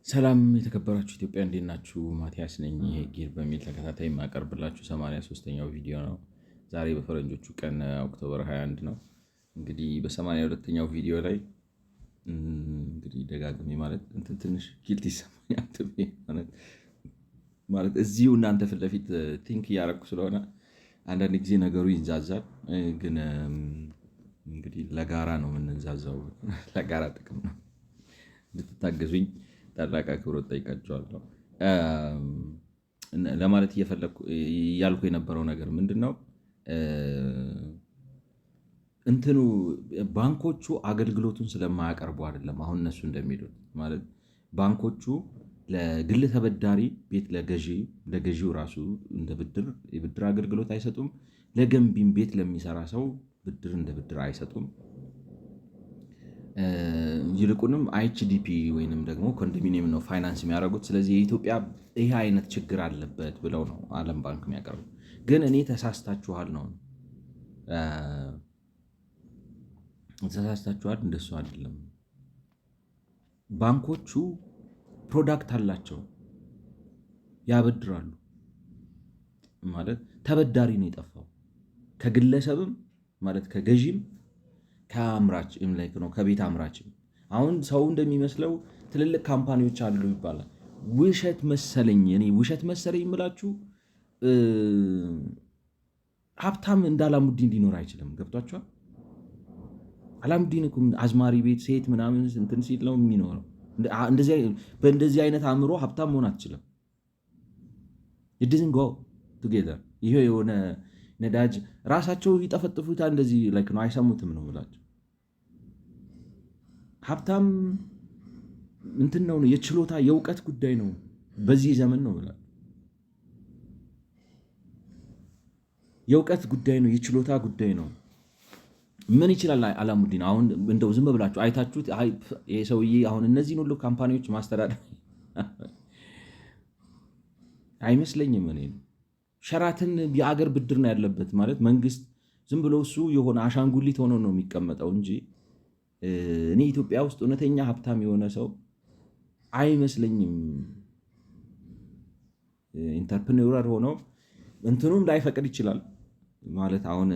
ሰላም የተከበራችሁ ኢትዮጵያ እንዴት ናችሁ? ማቲያስ ነኝ። ይሄ ጊር በሚል ተከታታይ የማቀርብላችሁ 83ኛው ቪዲዮ ነው። ዛሬ በፈረንጆቹ ቀን ኦክቶበር 21 ነው። እንግዲህ በ82ኛው ቪዲዮ ላይ እንግዲህ ደጋግሜ ማለት ትንሽ ጊልት ይሰማኛል። ማለት እዚሁ እናንተ ፊት ለፊት ቲንክ እያረኩ ስለሆነ አንዳንድ ጊዜ ነገሩ ይንዛዛል። ግን እንግዲህ ለጋራ ነው የምንንዛዛው፣ ለጋራ ጥቅም ነው። እንድትታገዙኝ ታላቅ አክብሮት ጠይቃቸዋለሁ። ለማለት እያልኩ የነበረው ነገር ምንድን ነው? እንትኑ ባንኮቹ አገልግሎቱን ስለማያቀርቡ አይደለም። አሁን እነሱ እንደሚሉት ማለት ባንኮቹ ለግል ተበዳሪ ቤት ለገዢው ራሱ እንደ የብድር አገልግሎት አይሰጡም። ለገንቢም ቤት ለሚሰራ ሰው ብድር እንደ ብድር አይሰጡም። ይልቁንም አይችዲፒ ወይንም ደግሞ ኮንዶሚኒየም ነው ፋይናንስ የሚያደርጉት። ስለዚህ የኢትዮጵያ ይህ አይነት ችግር አለበት ብለው ነው ዓለም ባንክ የሚያቀርቡ። ግን እኔ ተሳስታችኋል ነው፣ ተሳስታችኋል፣ እንደሱ አይደለም። ባንኮቹ ፕሮዳክት አላቸው፣ ያበድራሉ። ማለት ተበዳሪ ነው የጠፋው፣ ከግለሰብም ማለት ከገዢም ከአምራች ነው ከቤት አምራችም። አሁን ሰው እንደሚመስለው ትልልቅ ካምፓኒዎች አሉ ይባላል። ውሸት መሰለኝ። እኔ ውሸት መሰለኝ የምላችሁ ሀብታም እንደ አላሙዲን ሊኖር አይችልም። ገብቷችኋል? አላሙዲን እኮ አዝማሪ ቤት ሴት ምናምን እንትን ሲል ነው የሚኖረው። በእንደዚህ አይነት አእምሮ ሀብታም መሆን አትችልም። ኢትዝን ጎ ቱጌዘር። ይሄ የሆነ ነዳጅ ራሳቸው ይጠፈጥፉታል እንደዚህ ነው፣ አይሰሙትም ነው ብላቸው። ሀብታም እንትን ነው፣ የችሎታ የእውቀት ጉዳይ ነው በዚህ ዘመን ነው ብላል። የእውቀት ጉዳይ ነው፣ የችሎታ ጉዳይ ነው። ምን ይችላል አላሙዲን? አሁን እንደው ዝም ብላችሁ አይታችሁት ይሄ ሰውዬ አሁን እነዚህን ሁሉ ካምፓኒዎች ማስተዳደር አይመስለኝም። እኔ ሸራተን የአገር ብድር ነው ያለበት ማለት መንግስት ዝም ብሎ እሱ የሆነ አሻንጉሊት ሆኖ ነው የሚቀመጠው እንጂ እኔ ኢትዮጵያ ውስጥ እውነተኛ ሀብታም የሆነ ሰው አይመስለኝም። ኢንተርፕሬነር ሆኖ እንትኑም ላይፈቅድ ይችላል ማለት። አሁን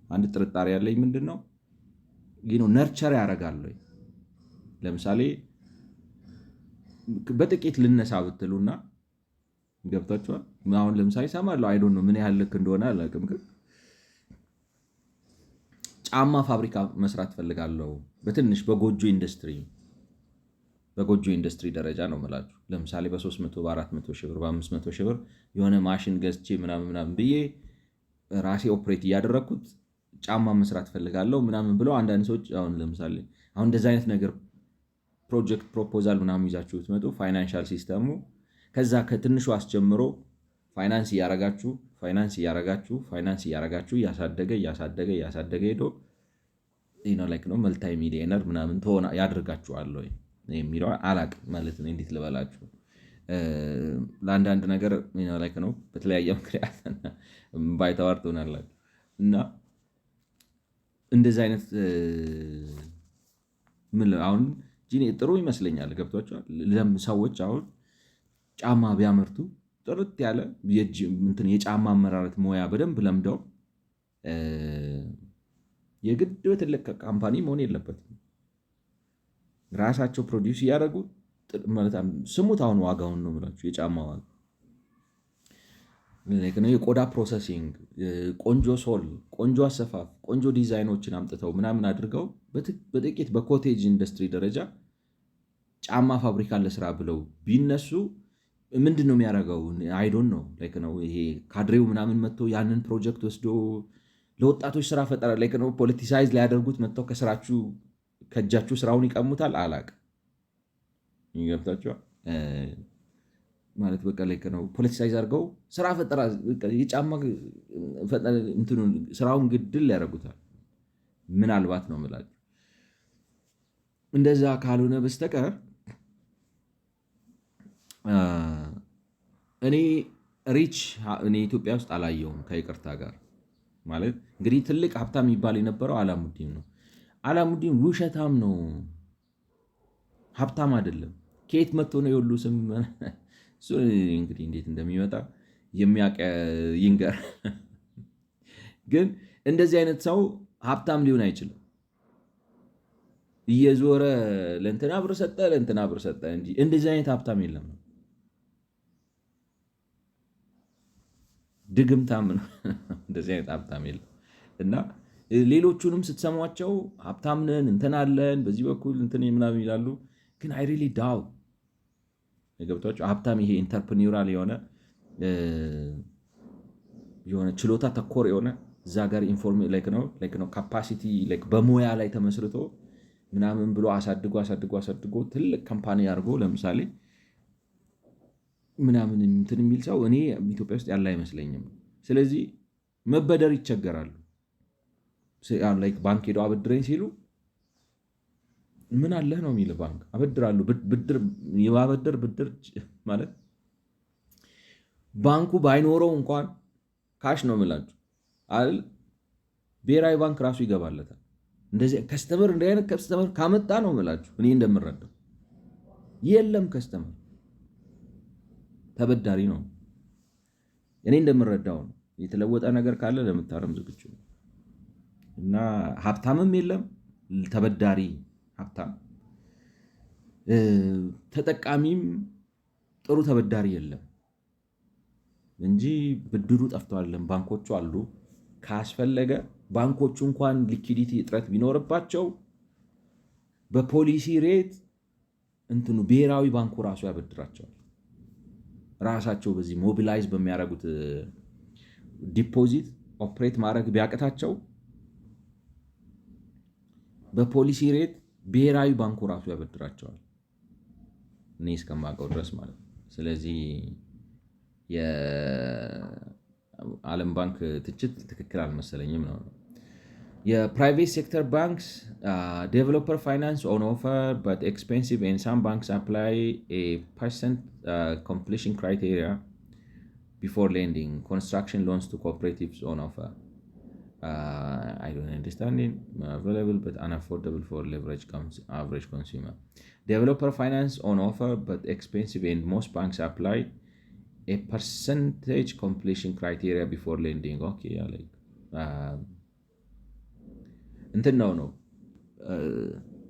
አንድ ጥርጣሬ ያለኝ ምንድን ነው ነርቸር ያደርጋል ወይ? ለምሳሌ በጥቂት ልነሳ ብትሉና ገብታችኋል። አሁን ለምሳሌ እሰማለሁ፣ አይ ዶንት ኖ ምን ያህል ልክ እንደሆነ አላውቅም፣ ግን ጫማ ፋብሪካ መስራት ፈልጋለሁ በትንሽ በጎጆ ኢንዱስትሪ ደረጃ ነው የምላችሁ። ለምሳሌ በ300 በ400 ሺህ ብር በ500 ሺህ ብር የሆነ ማሽን ገዝቼ ምናምን ብዬ ራሴ ኦፕሬት እያደረግኩት ጫማ መስራት ፈልጋለሁ ምናምን ብለው አንዳንድ ሰዎች አሁን ለምሳሌ አሁን እንደዚህ አይነት ነገር ፕሮጀክት ፕሮፖዛል ምናምን ይዛችሁ ትመጡ፣ ፋይናንሻል ሲስተሙ ከዛ ከትንሹ አስጀምሮ ፋይናንስ እያረጋችሁ እያሳደገ ሄዶ ነው መልታይ ሚሊዮነር ምናምን ያደርጋችኋል ወይ የሚለው አላቅም ማለት ነው። እንዴት ልበላችሁ፣ ለአንዳንድ ነገር ነው በተለያየ ምክንያት ባይተዋር ትሆናላችሁ። እና እንደዚህ አይነት አሁን ጥሩ ይመስለኛል። ገብቷቸዋል። ሰዎች አሁን ጫማ ቢያመርቱ ጥርት ያለ የጫማ አመራረት ሙያ በደንብ ለምደው የግድ በትልቅ ካምፓኒ መሆን የለበትም። ራሳቸው ፕሮዲውስ እያደረጉ ስሙት። አሁን ዋጋውን ነው የምላችሁ፣ የጫማ ዋጋ፣ የቆዳ ፕሮሰሲንግ፣ ቆንጆ ሶል፣ ቆንጆ አሰፋፍ፣ ቆንጆ ዲዛይኖችን አምጥተው ምናምን አድርገው በጥቂት በኮቴጅ ኢንዱስትሪ ደረጃ ጫማ ፋብሪካ ለስራ ብለው ቢነሱ ምንድን ነው የሚያደርገው? አይዶን ነው ይሄ ካድሬው ምናምን መጥቶ ያንን ፕሮጀክት ወስዶ ለወጣቶች ስራ ፈጠራ ነው ፖለቲሳይዝ ሊያደርጉት መጥተው ከእጃችሁ ስራውን ይቀሙታል። አላቅም ይገብታችኋል ማለት በቃ ነው ፖለቲሳይዝ አድርገው ስራ ፈጠራ የጫማ ስራውን ግድል ያደርጉታል። ምናልባት ነው የምላችሁ እንደዛ ካልሆነ በስተቀር እኔ ኢትዮጵያ ውስጥ አላየውም። ከይቅርታ ጋር ማለት እንግዲህ ትልቅ ሀብታም የሚባል የነበረው አላሙዲን ነው። አላሙዲን ውሸታም ነው፣ ሀብታም አይደለም። ከየት መጥቶ ነው የሁሉ ስም? እሱ እንግዲህ እንዴት እንደሚመጣ የሚያውቅ ይንገር። ግን እንደዚህ አይነት ሰው ሀብታም ሊሆን አይችልም። እየዞረ ለእንትና ብር ሰጠ ለእንትና ብር ሰጠ እንጂ እንደዚህ አይነት ሀብታም የለም። ድግምታም ነው። እንደዚህ አይነት ሀብታም የለም። እና ሌሎቹንም ስትሰሟቸው ሀብታም ነን እንትን አለን በዚህ በኩል እንትን ምናምን ይላሉ። ግን አይ ሪሊ ዳው ገብቷቸው ሀብታም ይሄ ኢንተርፕሪኒውራል የሆነ ችሎታ ተኮር የሆነ እዛ ጋር ነው ካፓሲቲ በሙያ ላይ ተመስርቶ ምናምን ብሎ አሳድጎ ትልቅ ካምፓኒ አድርጎ ለምሳሌ ምናምን እንትን የሚል ሰው እኔ ኢትዮጵያ ውስጥ ያለ አይመስለኝም። ስለዚህ መበደር ይቸገራሉ። ባንክ ሄደው አበድረኝ ሲሉ ምን አለህ ነው የሚል ባንክ አበድራሉ። የማበደር ብድር ማለት ባንኩ ባይኖረው እንኳን ካሽ ነው የምላችሁ አይደል? ብሔራዊ ባንክ ራሱ ይገባለታል። እንደዚህ ከስተመር እንደ አይነት ከስተመር ካመጣ ነው የምላችሁ እኔ እንደምረዳው የለም ከስተመር ተበዳሪ ነው። እኔ እንደምረዳው ነው። የተለወጠ ነገር ካለ ለምታረም ዝግጁ ነው። እና ሀብታምም የለም ተበዳሪ ሀብታም፣ ተጠቃሚም ጥሩ ተበዳሪ የለም እንጂ ብድሩ ጠፍቷለን። ባንኮቹ አሉ። ካስፈለገ ባንኮቹ እንኳን ሊኪዲቲ እጥረት ቢኖርባቸው በፖሊሲ ሬት እንትኑ ብሔራዊ ባንኩ ራሱ ያበድራቸዋል። ራሳቸው በዚህ ሞቢላይዝ በሚያደርጉት ዲፖዚት ኦፕሬት ማድረግ ቢያቅታቸው በፖሊሲ ሬት ብሔራዊ ባንኩ ራሱ ያበድራቸዋል፣ እኔ እስከማውቀው ድረስ ማለት ነው። ስለዚህ የዓለም ባንክ ትችት ትክክል አልመሰለኝም ነው። የፕራይቬት ሴክተር ባንክስ ዴቨሎፐር ፋይናንስ ኦን ኦፈር በት ኤክስፔንሲቭ ኤንድ ሳም ባንክስ አፕላይ ኤ ፐርሰንት completion criteria before lending construction loans to cooperatives on offer. I don't understand it. Available but unaffordable for average consumer. Developer finance on offer but expensive and most banks apply a percentage completion criteria before lending. Okay, yeah, like እንትን ነው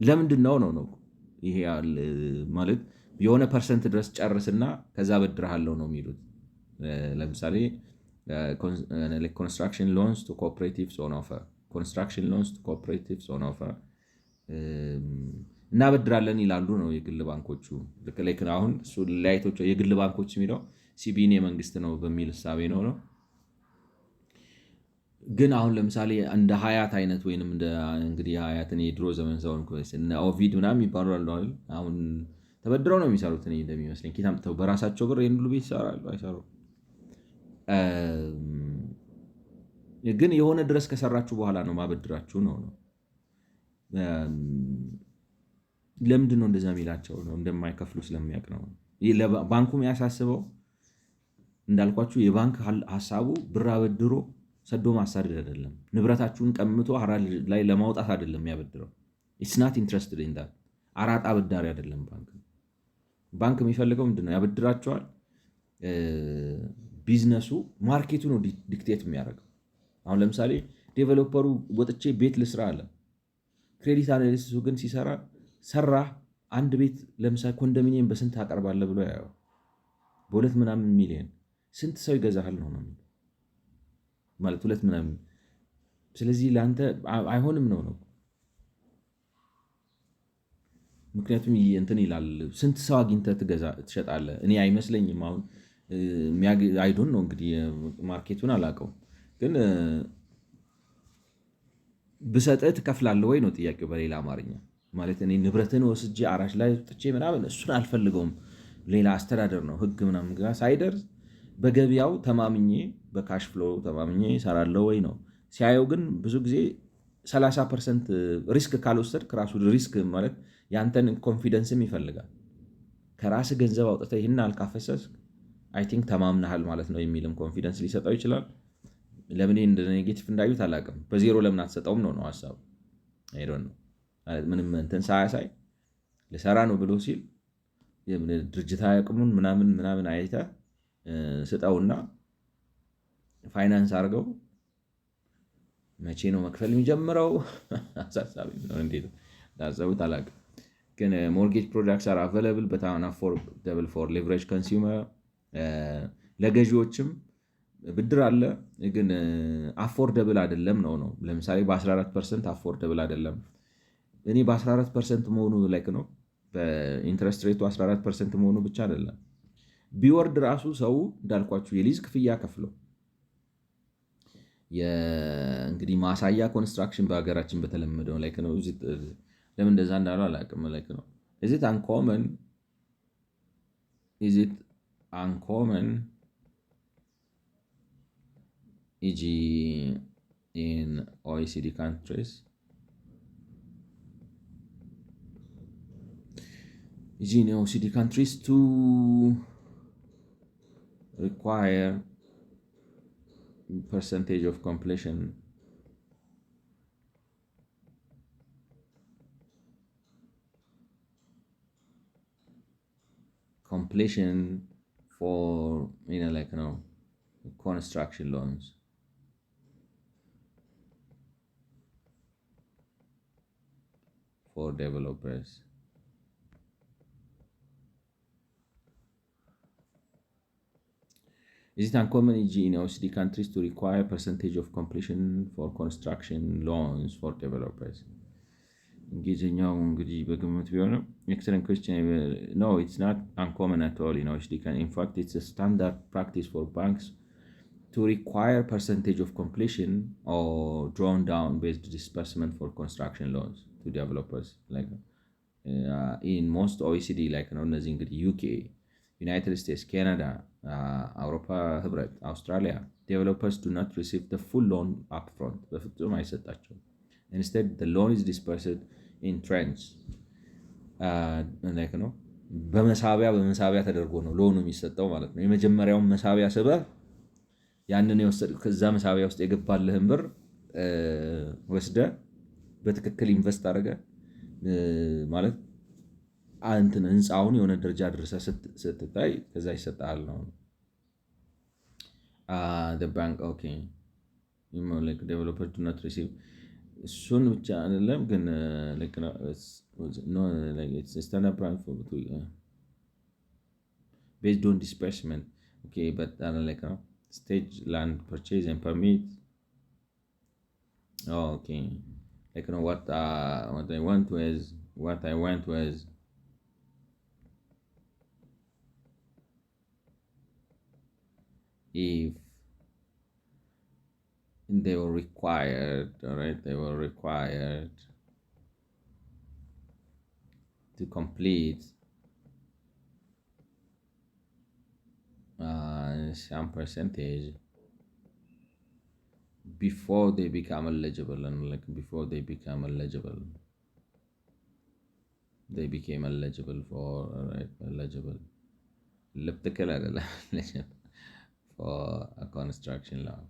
ለምንድን ነው ይሄ ማለት የሆነ ፐርሰንት ድረስ ጨርስና ከዛ በድርሃለው ነው የሚሉት። ለምሳሌ ኮንስትራክሽን ሎንስ ቱ ኮኦፐሬቲቭስ ኦን ኦፈር እናበድራለን ይላሉ ነው የግል ባንኮቹ። ልክ አሁን እሱ ለያይቶች የግል ባንኮች የሚለው ሲቢን የመንግስት ነው በሚል እሳቤ ነው። ግን አሁን ለምሳሌ እንደ ሀያት አይነት ወይንም እንግዲህ ሀያትን የድሮ ዘመን ሰውን ኦቪድ ምናምን የሚባሉ አሉ አይደል? አሁን ተበድረው ነው የሚሰሩት። እኔ እንደሚመስለኝ ኬት አምጥተው በራሳቸው ብር ይሄን ሁሉ ቤት ይሰራሉ? አይሰሩም። ግን የሆነ ድረስ ከሰራችሁ በኋላ ነው ማበድራችሁ ነው። ለምንድን ነው እንደዛ የሚላቸው? ነው እንደማይከፍሉ ስለሚያውቅ ነው። ባንኩም ያሳስበው እንዳልኳችሁ የባንክ ሀሳቡ ብር አበድሮ ሰዶ ማሳደድ አይደለም። ንብረታችሁን ቀምቶ ሐራጅ ላይ ለማውጣት አይደለም የሚያበድረው። ኢትስ ናት ኢንትረስትድ ኢን ዳት። አራጣ አበዳሪ አይደለም ባንክ የሚፈልገው ምንድነው? ያበድራቸዋል። ቢዝነሱ ማርኬቱ ነው ዲክቴት የሚያደርገው። አሁን ለምሳሌ ዴቨሎፐሩ ወጥቼ ቤት ልስራ አለ። ክሬዲት አናሊስቱ ግን ሰራ አንድ ቤት ለምሳሌ ኮንዶሚኒየም በስንት ታቀርባለህ ብሎ ያየው በ2 ምናምን ሚሊዮን ስንት ሰው ይገዛሃል ነው ማለት 2 ምናምን። ስለዚህ ለአንተ አይሆንም ነው። ምክንያቱም እንትን ይላል ስንት ሰው አግኝተህ ትሸጣለህ? እኔ አይመስለኝም። አሁን አይዶን ነው እንግዲህ ማርኬቱን አላውቀውም፣ ግን ብሰጥህ ትከፍላለህ ወይ ነው ጥያቄው በሌላ አማርኛ። ማለት እኔ ንብረትን ወስጄ አራሽ ላይ ጥቼ ምናምን እሱን አልፈልገውም። ሌላ አስተዳደር ነው ህግ ምናምን ጋር ሳይደርስ በገበያው ተማምኜ በካሽ ፍሎ ተማምኜ እሰራለሁ ወይ ነው። ሲያየው ግን ብዙ ጊዜ 30% ሪስክ ካልወሰድክ ራሱ ሪስክ ማለት ያንተን ኮንፊደንስም ይፈልጋል። ከራስ ገንዘብ አውጥተህ ይህን አልካፈሰስ አይ ቲንክ ተማምናሃል ማለት ነው የሚልም ኮንፊደንስ ሊሰጠው ይችላል። ለምን እንደ ኔጌቲቭ እንዳዩት አላውቅም። በዜሮ ለምን አትሰጠውም ነው ሀሳቡ። አይዶን ነው ምንም እንትን ሳያሳይ ልሰራ ነው ብሎ ሲል ድርጅታዊ አቅሙን ምናምን ምናምን አይተህ ስጠውና ፋይናንስ አድርገው። መቼ ነው መክፈል የሚጀምረው? አሳሳቢ ነው። እንዴት እንዳሰቡት አላውቅም። ግን ሞርጌጅ ፕሮዳክትስ አር አቬለብል በጣም አፎርደብል ፎር ሌቨሬጅ ኮንሱመር። ለገዢዎችም ብድር አለ፣ ግን አፎርደብል አይደለም ነው። ለምሳሌ በ14% አፎርደብል አይደለም። እኔ በ14% መሆኑ ላይክ ነው። በኢንትረስት ሬቱ 14% መሆኑ ብቻ አይደለም፣ ቢወርድ ራሱ ሰው እንዳልኳችሁ የሊዝ ክፍያ ከፍለው እንግዲህ ማሳያ ኮንስትራክሽን በሀገራችን በተለመደው ላይክ ነው። ለምን እንደዛ እንዳሉ አላውቅም። ላይክ ነው is it uncommon e.g. in OECD countries to require percentage of completion for construction loans. For developers. Is it uncommon in OECD countries to require percentage of completion for construction loans for developers? እንግሊዝኛው እንግዲህ በግምት ቢሆንም excellent question. No, it's not uncommon at all in OECD. In fact, it's a standard practice for banks to require percentage of completion or drawn down based disbursement for construction loans to developers. Like in most OECD, like እነዚህ እንግዲህ UK, United States, Canada, አውሮፓ ህብረት፣ አውስትራሊያ developers do not receive the full loan upfront. በፍጹም አይሰጣቸውም። Instead, the loan is dispersed in tranches. like ነው በመሳቢያ ተደርጎ ነው ሎኑ የሚሰጠው ማለት ነው። የመጀመሪያውን መሳቢያ ስበህ ያንን ከዛ መሳቢያ ውስጥ የገባልህን ብር ወስደህ በትክክል ኢንቨስት አድርገህ ማለት ህንፃውን የሆነ ደረጃ ድረሰህ ስትታይ ከዛ ይሰጣል ነው። the bank okay, like developers do not receive እሱን ብቻ አይደለም ግን it's standard practice for based on disbursement. Okay, but like stage land purchase and permit. Oh, okay, like what I want was if they were required, all right, they were required to complete some percentage before they become eligible. And like before they became eligible for, all right, eligible for a construction loan.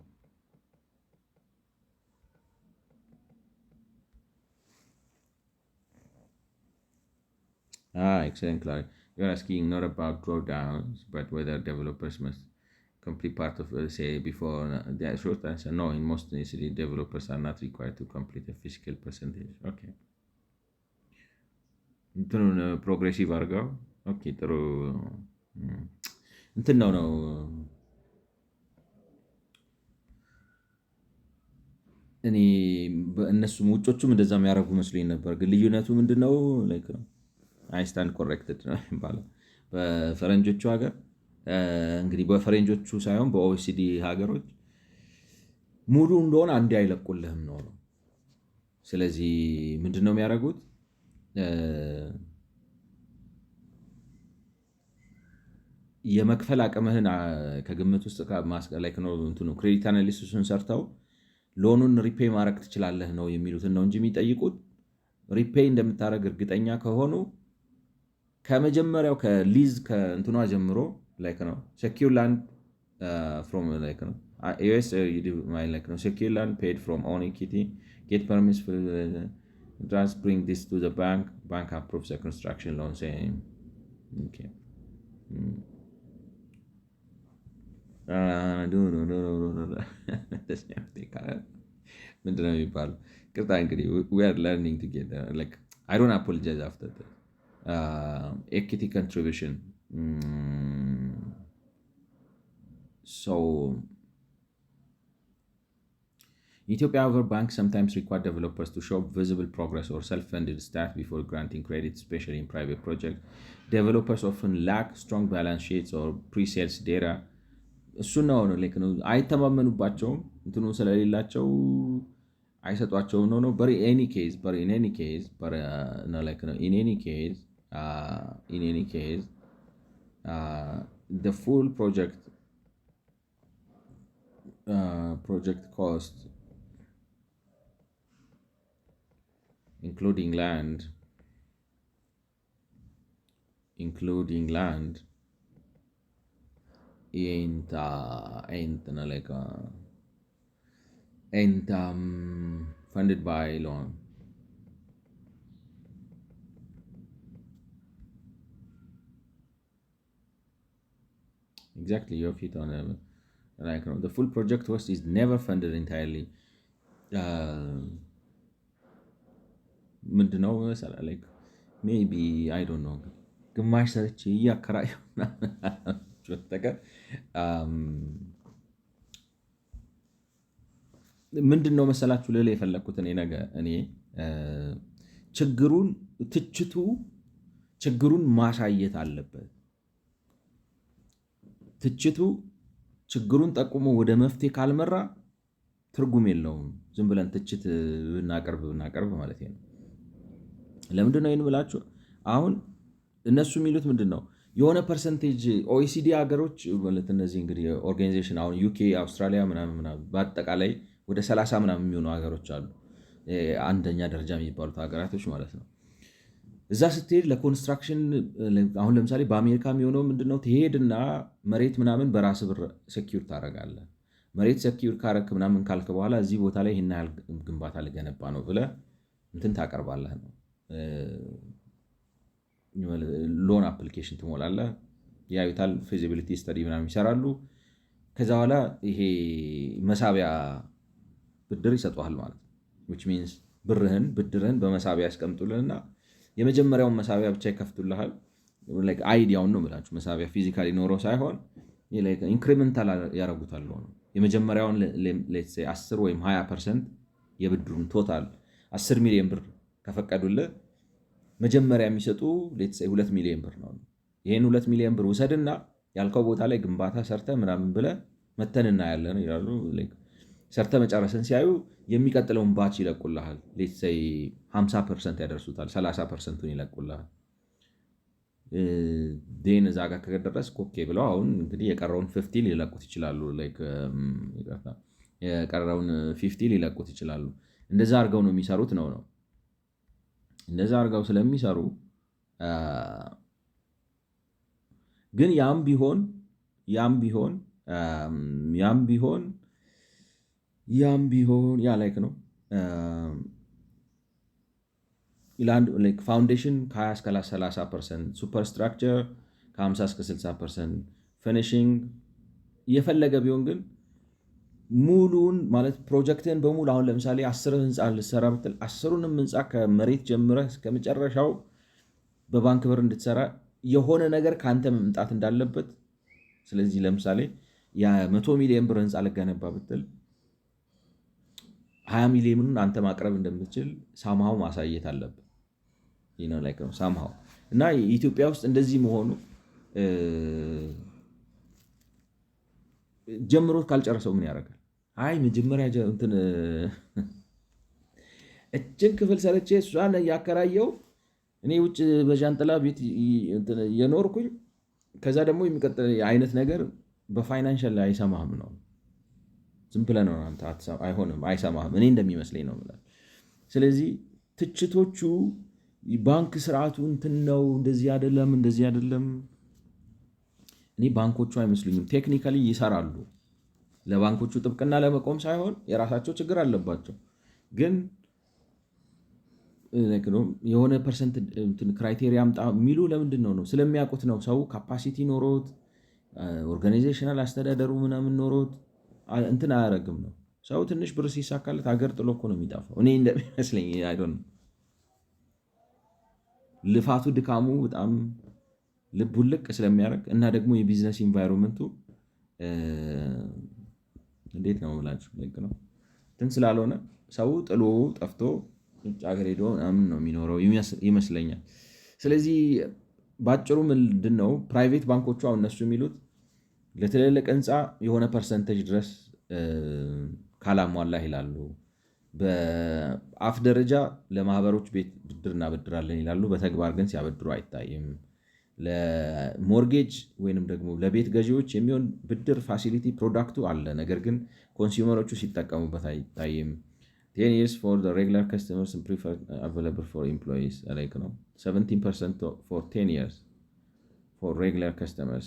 Excellent, Clark. You're asking not about drawdowns, but whether developers must complete part of, say, before. The short answer, no. In most OECD, developers are not required to complete a fiscal percentage. Okay. እንትኑን ፕሮግሬሲቭ አድርገው። ኦኬ ጥሩ እንትን ነው እኔ እነሱም ውጮቹም እንደዛ የሚያደርጉ መስሎኝ ነበር። ግን ልዩነቱ ምንድነው? ላይክ ነው አይስታንድ ኮሬክትድ ነው የሚባለው በፈረንጆቹ ሀገር። እንግዲህ በፈረንጆቹ ሳይሆን በኦኢሲዲ ሀገሮች ሙሉ እንደሆነ አንዴ አይለቁልህም ነው። ስለዚህ ምንድን ነው የሚያደርጉት? የመክፈል አቅምህን ከግምት ውስጥ ማስቀላይክ ነው እንትኑ ክሬዲት አናሊሲሱን ሰርተው ሎኑን ሪፔይ ማድረግ ትችላለህ ነው የሚሉትን ነው እንጂ የሚጠይቁት ሪፔይ እንደምታደርግ እርግጠኛ ከሆኑ ከመጀመሪያው ከሊዝ ከእንትኗ ጀምሮ ላይክ ነው ሴኪዩር ላንድ ፍሮም ላይክ ነው ዩኤስ ላይክ ነው ሴኪዩር ላንድ ፔድ ፍሮም ኦን ኢኩዊቲ ጌት ፐርሚስ just bring this to the bank approves a construction loan saying Okay. ምንድን ነው የሚባለው? ቅርታ እንግዲህ we are learning together. Like I don't apologize after that. Equity contribution. So in Ethiopia, however, banks sometimes require developers to show visible progress or self-funded staff before granting credit, especially in private projects. Developers often lack strong balance sheets or pre-sales data. እሱን ነው ነው አይተማመኑባቸውም እንትኑ ስለሌላቸው አይሰጧቸውም ነው but in any case no, like no, in any case the full project cost including land ain't no, like ain't funded by loan. Exactly, your feet on like the full project cost is never funded entirely. ምንድነው መሰለህ like maybe I don't know ግማሽ ሰርቼ እያከራየሁ በስተቀር ምንድን ነው መሰላችሁ ልል የፈለግኩት እኔ ትችቱ ችግሩን ማሳየት አለበት። ትችቱ ችግሩን ጠቁሞ ወደ መፍትሄ ካልመራ ትርጉም የለውም። ዝም ብለን ትችት ብናቀርብ ማለት ነው። ለምንድን ነው ይህን ብላችሁ አሁን እነሱ የሚሉት ምንድን ነው የሆነ ፐርሰንቴጅ ኦኢሲዲ ሀገሮች ማለት እነዚህ እንግዲህ ኦርጋናይዜሽን አሁን ዩኬ፣ አውስትራሊያ ምናምን በአጠቃላይ ወደ 30 ምናምን የሚሆኑ ሀገሮች አሉ። አንደኛ ደረጃ የሚባሉት ሀገራቶች ማለት ነው። እዛ ስትሄድ ለኮንስትራክሽን አሁን ለምሳሌ በአሜሪካ የሚሆነው ምንድነው ትሄድና መሬት ምናምን በራስ ብር ሴኪዩር ታደርጋለህ። መሬት ሴኪዩር ካረክ ምናምን ካልክ በኋላ እዚህ ቦታ ላይ ይህን ያህል ግንባታ ልገነባ ነው ብለህ እንትን ታቀርባለህ ነው ሎን አፕሊኬሽን ትሞላለህ። ያዩታል፣ ፊዚቢሊቲ ስተዲ ምናምን ይሰራሉ። ከዛ በኋላ ይሄ መሳቢያ ብድር ይሰጡሃል ማለት ነው። which means ብድርህን በመሳቢያ ያስቀምጡልህና የመጀመሪያውን መሳቢያ ብቻ ይከፍቱልሃል። አይዲያውን ነው የምላችሁ። መሳቢያ ፊዚካሊ ኖሮ ሳይሆን ኢንክሪመንታል ያደርጉታል ነው። የመጀመሪያውን 10 ወይም 20% የብድሩን ቶታል 10 ሚሊዮን ብር ከፈቀዱልህ መጀመሪያ የሚሰጡ 2 ሚሊዮን ብር ነው። ይህን 2 ሚሊዮን ብር ውሰድና ያልከው ቦታ ላይ ግንባታ ሰርተ ምናምን ብለህ መተን እናያለን ይላሉ። ሰርተ መጨረስን ሲያዩ የሚቀጥለውን ባች ይለቁልሃል። 50% ያደርሱታል፣ 30%ን ይለቁልሃል። ዴን እዛ ጋር ከደረስ ኦኬ ብለው አሁን እንግዲህ የቀረውን 50 ሊለቁት ይችላሉ። የቀረውን 50 ሊለቁት ይችላሉ። እንደዛ አድርገው ነው የሚሰሩት ነው። እንደዛ አድርገው ስለሚሰሩ ግን ያም ቢሆን ያ ላይክ ነው ፋውንዴሽን ከ20 እስከ 30%፣ ሱፐርስትራክቸር ከ50 እስከ 60%፣ ፊኒሺንግ እየፈለገ ቢሆን ግን ሙሉን ማለት ፕሮጀክትን በሙሉ አሁን ለምሳሌ 10 ህንፃ ልሰራ ብትል 10ሩንም ህንፃ ከመሬት ጀምረህ እስከ መጨረሻው በባንክ ብር እንድትሰራ የሆነ ነገር ከአንተ መምጣት እንዳለበት። ስለዚህ ለምሳሌ የ100 ሚሊዮን ብር ህንፃ ልገነባ ብትል 20 ሚሊዮኑን አንተ ማቅረብ እንደምትችል ሳምሃው ማሳየት አለብህ ነው ሳምሃው። እና ኢትዮጵያ ውስጥ እንደዚህ መሆኑ ጀምሮት ካልጨረሰው ምን ያደርጋል? መጀመሪያ እችን ክፍል ሰርቼ እሷን ያከራየው እኔ ውጭ በዣንጥላ ቤት የኖርኩኝ ከዛ ደግሞ የሚቀጥል አይነት ነገር በፋይናንሻል ላይ አይሰማህም ነው። ዝም ብለህ ነው አንተ አይሆንም፣ አይሰማህም። እኔ እንደሚመስለኝ ነው። ስለዚህ ትችቶቹ ባንክ ስርዓቱ እንትን ነው፣ እንደዚህ አይደለም። እኔ ባንኮቹ አይመስሉኝም። ቴክኒካሊ ይሰራሉ። ለባንኮቹ ጥብቅና ለመቆም ሳይሆን የራሳቸው ችግር አለባቸው። ግን የሆነ ፐርሰንት ክራይቴሪያ አምጣ የሚሉ ለምንድን ነው? ስለሚያውቁት ነው። ሰው ካፓሲቲ ኖሮት ኦርጋናይዜሽናል አስተዳደሩ ምናምን ኖሮት እንትን አያደርግም ነው። ሰው ትንሽ ብር ሲሳካለት ሀገር ጥሎ እኮ ነው የሚጠፋው። እኔ እንደሚመስለኝ አይዶን ልፋቱ ድካሙ በጣም ልብ ውልቅ ስለሚያደርግ እና ደግሞ የቢዝነስ ኢንቫይሮንመንቱ እንዴት ነው ምላችሁ ነው እንትን ስላልሆነ ሰው ጥሎ ጠፍቶ ውጭ ሀገር ሄዶ ምናምን ነው የሚኖረው ይመስለኛል። ስለዚህ በአጭሩ ምንድን ነው ፕራይቬት ባንኮቹ አሁን እነሱ የሚሉት ለትልልቅ ህንፃ የሆነ ፐርሰንቴጅ ድረስ ካላሟላ ይላሉ። በአፍ ደረጃ ለማህበሮች ቤት ብድር እናበድራለን ይላሉ። በተግባር ግን ሲያበድሩ አይታይም። ለሞርጌጅ ወይንም ደግሞ ለቤት ገዢዎች የሚሆን ብድር ፋሲሊቲ ፕሮዳክቱ አለ፣ ነገር ግን ኮንሱመሮቹ ሲጠቀሙበት አይታይም። 10 years for the regular customers and preferred available for employees like ነው 17% for 10 years for regular customers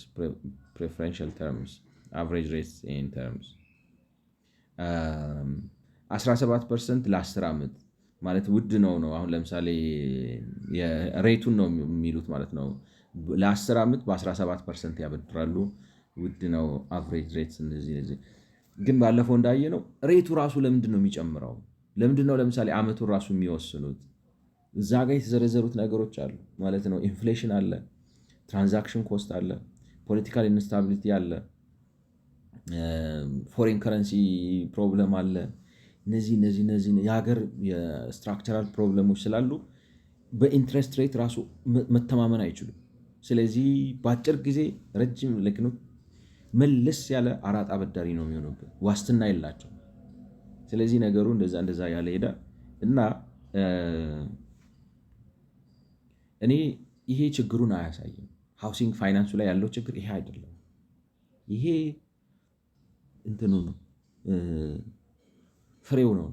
preferential terms average rates in terms 17% ለ10 ዓመት ማለት ውድ ነው። አሁን ለምሳሌ ሬቱን ነው የሚሉት ማለት ነው። ለ10 ዓመት በ17% ያበድራሉ። ውድ ነው። አቨሬጅ ሬትስ እንደዚህ ግን ባለፈው እንዳየ ነው ሬቱ ራሱ ለምንድን ነው የሚጨምረው? ለምንድን ነው ለምሳሌ ዓመቱን ራሱ የሚወስኑት? እዛ ጋር የተዘረዘሩት ነገሮች አሉ ማለት ነው። ኢንፍሌሽን አለ፣ ትራንዛክሽን ኮስት አለ፣ ፖለቲካል ኢንስታቢሊቲ አለ፣ ፎሬን ከረንሲ ፕሮብለም አለ። እነዚህ የሀገር የስትራክቸራል ፕሮብለሞች ስላሉ በኢንትረስት ሬት ራሱ መተማመን አይችሉም። ስለዚህ በአጭር ጊዜ ረጅም ልክኑ መለስ ያለ አራጣ አበዳሪ ነው የሚሆኑበት፣ ዋስትና የላቸው። ስለዚህ ነገሩ እንደዛ ያለ ሄዳ እና እኔ ይሄ ችግሩን አያሳይም። ሃውሲንግ ፋይናንሱ ላይ ያለው ችግር ይሄ አይደለም። ይሄ እንትኑ ነው፣ ፍሬው ነው።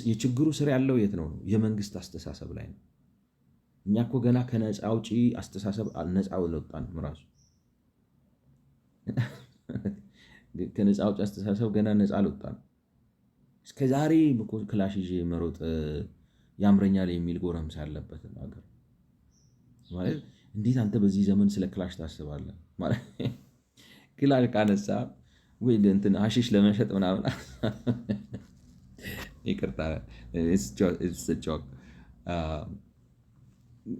የችግሩ ስር ያለው የት ነው? የመንግስት አስተሳሰብ ላይ ነው። እኛ እኮ ገና ከነፃ አውጪ አስተሳሰብ ነፃ አልወጣንም። ራሱ ከነፃ አውጪ አስተሳሰብ ገና ነፃ አልወጣንም። እስከ ዛሬ ክላሽ ይዤ መሮጥ ያምረኛል የሚል ጎረምሳ ያለበት ሀገር ማለት እንዴት አንተ በዚህ ዘመን ስለ ክላሽ ታስባለህ? ማለት ክላሽ ካነሳ ወይ እንትን ሀሺሽ ለመሸጥ ምናምን ይቅርታ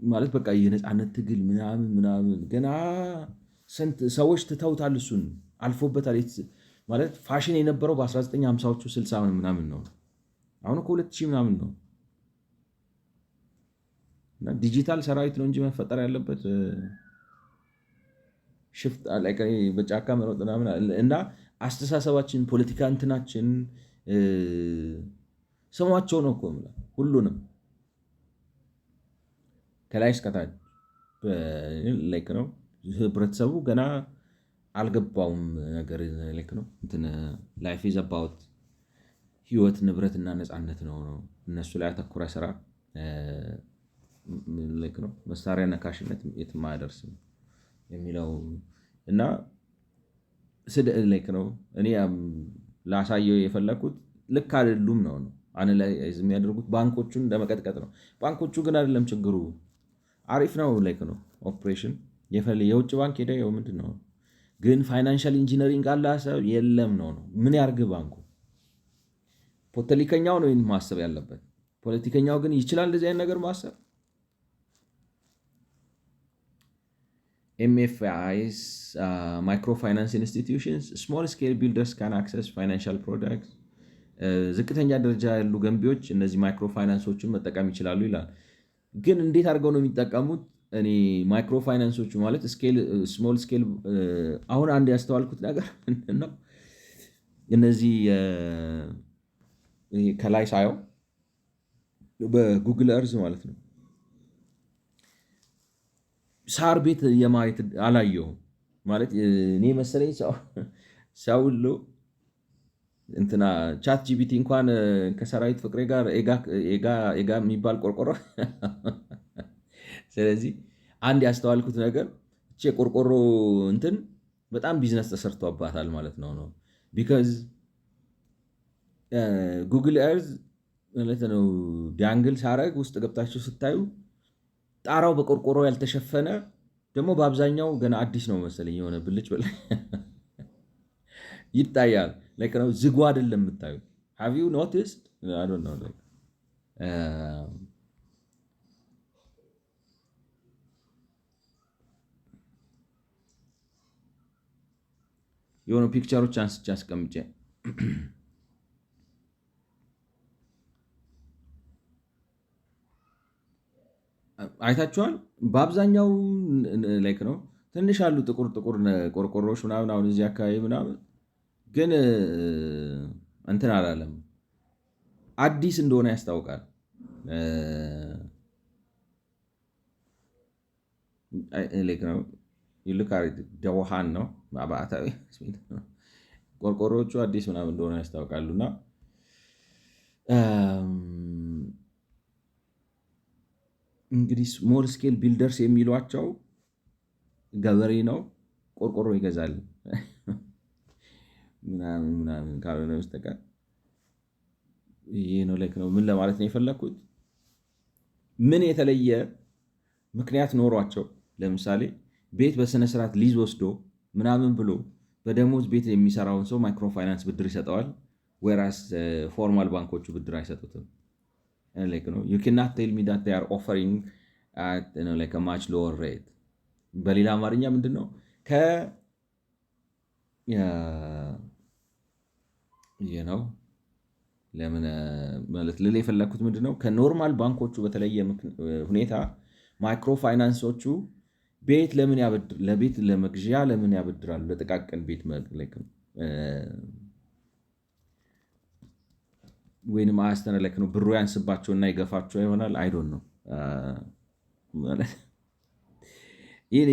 ማለት በቃ የነፃነት ትግል ምናምን ገና ስንት ሰዎች ትተውታል። እሱን አልፎበታል። ማለት ፋሽን የነበረው በ1950ዎቹ 60 ምናምን ነው። አሁን እኮ 2000 ምናምን ነው። ዲጂታል ሰራዊት ነው እንጂ መፈጠር ያለበት ሽፍት በጫካ መሮጥ ምናምን እና አስተሳሰባችን፣ ፖለቲካ እንትናችን ስሟቸው ነው እኮ ሁሉንም ከላይ እስከታች ላይክ ነው። ህብረተሰቡ ገና አልገባውም ነገር ላይክ ነው። እንትን ላይፍ ኢዝ አባውት ህይወት፣ ንብረትና ነፃነት ነው። እነሱ ላይ አተኩረ ስራ ላይክ ነው። መሳሪያ ነካሽነት የትም አያደርስም የሚለው እና ላይክ ነው። እኔ ላሳየው የፈለኩት ልክ አይደሉም ነው አናላይዝ የሚያደርጉት ባንኮቹን ለመቀጥቀጥ ነው። ባንኮቹ ግን አይደለም ችግሩ፣ አሪፍ ነው ላይክ ነው ኦፕሬሽን የውጭ ባንክ ሄደ ይኸው ምንድን ነው ግን ፋይናንሻል ኢንጂነሪንግ አለ ሀሳብ የለም ነው። ምን ያርግ ባንኩ? ፖለቲከኛው ነው ማሰብ ያለበት። ፖለቲከኛው ግን ይችላል እንደዚህ አይነት ነገር ማሰብ? MFIs ማይክሮ ፋይናንስ ኢንስቲትዩሽንስ ስሞል ስኬል ቢልደርስ ካን አክሰስ ፋይናንሻል ፕሮዳክትስ። ዝቅተኛ ደረጃ ያሉ ገንቢዎች እነዚህ ማይክሮ ፋይናንሶችን መጠቀም ይችላሉ ይላል። ግን እንዴት አድርገው ነው የሚጠቀሙት? እኔ ማይክሮ ፋይናንሶቹ ማለት ስሞል ስኬል አሁን አንድ ያስተዋልኩት ነገር ምንድን ነው፣ እነዚህ ከላይ ሳየው በጉግል እርዝ ማለት ነው ሳር ቤት የማየት አላየሁም። ማለት እኔ መሰለኝ ሰው ሁሉ እንትና ቻት ጂቢቲ እንኳን ከሰራዊት ፍቅሬ ጋር ኤጋ የሚባል ቆርቆሮ ስለዚህ አንድ ያስተዋልኩት ነገር እቺ የቆርቆሮ እንትን በጣም ቢዝነስ ተሰርቶባታል ማለት ነው። ቢካዝ ጉግል ኤርዝ ማለት ነው። ዲያንግል ሳረግ ውስጥ ገብታችሁ ስታዩ ጣራው በቆርቆሮ ያልተሸፈነ ደግሞ በአብዛኛው ገና አዲስ ነው መሰለኝ የሆነ ብልጭ በል ይታያል። ነው ዝጉ አይደለም የምታዩ ሃቭ ዩ ኖቲስድ የሆኑ ፒክቸሮች አንስቼ አስቀምጬ አይታችኋል። በአብዛኛው ላይክ ነው ትንሽ አሉ ጥቁር ጥቁር ቆርቆሮች ምናምን አሁን እዚህ አካባቢ ምናምን ግን እንትን አላለም። አዲስ እንደሆነ ያስታውቃል። ነው ደውሃን ነው በአታዊ ቆርቆሮቹ አዲስ ምናምን እንደሆነ ያስታውቃሉና እንግዲህ ስሞል ስኬል ቢልደርስ የሚሏቸው ገበሬ ነው ቆርቆሮ ይገዛል ምናምን ምናምን ካልሆነ በስተቀር ይሄ ነው ላይክ ነው። ምን ለማለት ነው የፈለግኩት? ምን የተለየ ምክንያት ኖሯቸው ለምሳሌ ቤት በስነስርዓት ሊዝ ወስዶ ምናምን ብሎ በደሞዝ ቤት የሚሰራውን ሰው ማይክሮፋይናንስ ብድር ይሰጠዋል። ወይራስ ፎርማል ባንኮቹ ብድር አይሰጡትም። ዩ ካናት ቴል ሚ ዛት ዜይ አር ኦፈሪንግ አት ማች ሎወር ሬት። በሌላ አማርኛ ምንድን ነው ነው ለምን ማለት ልል የፈለግኩት ምንድን ነው ከኖርማል ባንኮቹ በተለየ ሁኔታ ማይክሮ ፋይናንሶቹ ቤት ለምን ለቤት ለመግዣ ለምን ያበድራሉ? ለጥቃቅን ቤት ወይንም አያስተነለክ ነው ብሩ ያንስባቸውና ይገፋቸው ይሆናል። አይዶን ነው ይህ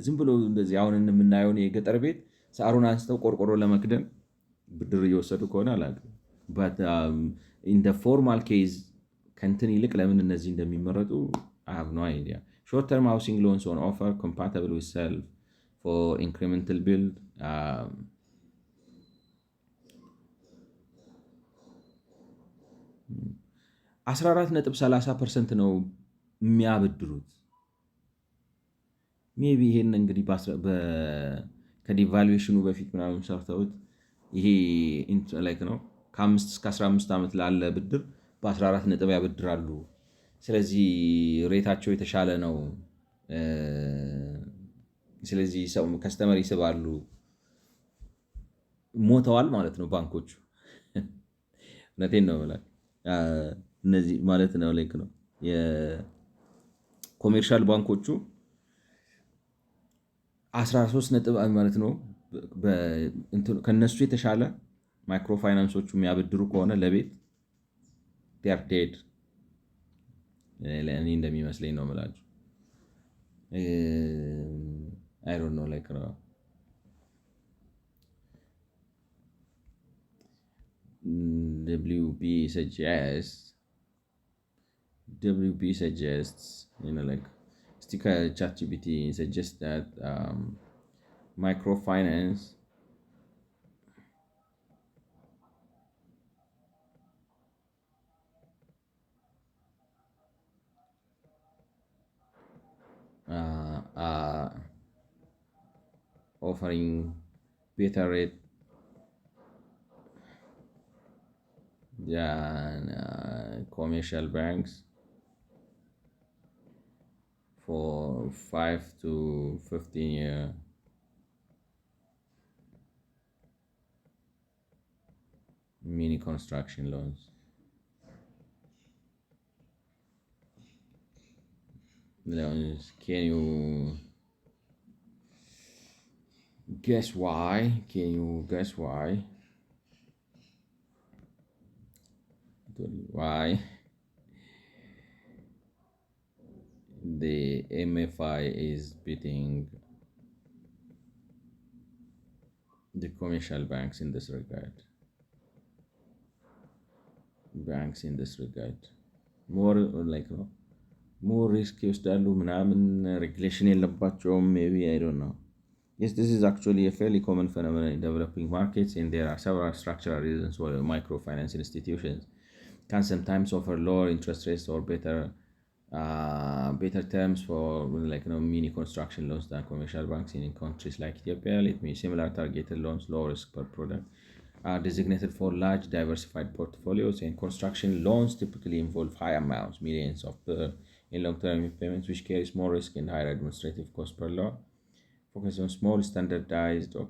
ዝም ብሎ እንደዚህ አሁን የምናየውን የገጠር ቤት ሳሩን አንስተው ቆርቆሮ ለመክደን ብድር እየወሰዱ ከሆነ አላውቅም። ኢን ፎርማል ኬዝ ከንትን ይልቅ ለምን እነዚህ እንደሚመረጡ I have no idea. Short-term housing loans on offer compatible with self for incremental build. 14.30% ነው የሚያበድሩት። ሜይ ቢ ይሄን እንግዲህ ከዲቫሉዌሽኑ በፊት ምናምን ሰርተውት ይሄ ላይክ ነው ከ5 እስከ 15 ዓመት ላለ ብድር በ14 ነጥብ ያበድራሉ። ስለዚህ ሬታቸው የተሻለ ነው። ስለዚህ ሰው ከስተመር ይስባሉ። ሞተዋል ማለት ነው ባንኮቹ። እውነቴን ነው የምላቸው እነዚህ ማለት ነው ላይክ ነው የኮሜርሻል ባንኮቹ 13 ነጥብ ማለት ነው ከነሱ የተሻለ ማይክሮ ፋይናንሶቹ የሚያበድሩ ከሆነ ለቤት ዴድ እኔ እንደሚመስለኝ ነው የምላችሁ። I don't know like WB suggests like sticker ChatGPT suggests that microfinance offering better rate than commercial banks for 5 to 15 year mini construction loans. Can you guess why? Why the MFI is beating the commercial banks in this regard? more risk ይወስዳሉ ምናምን ሬጉሌሽን የለባቸውም maybe I don't know. Yes, this is actually a fairly common phenomenon in developing markets, and there are several structural reasons why microfinance institutions can sometimes offer lower interest rates or better terms for mini construction loans than commercial banks in countries like Ethiopia. Let me similar targeted loans, low risk per product, are designated for large diversified portfolios, and construction loans typically involve high amounts, millions of in long-term payments, which carries more risk and higher administrative cost per loan. Focus on small, standardized, to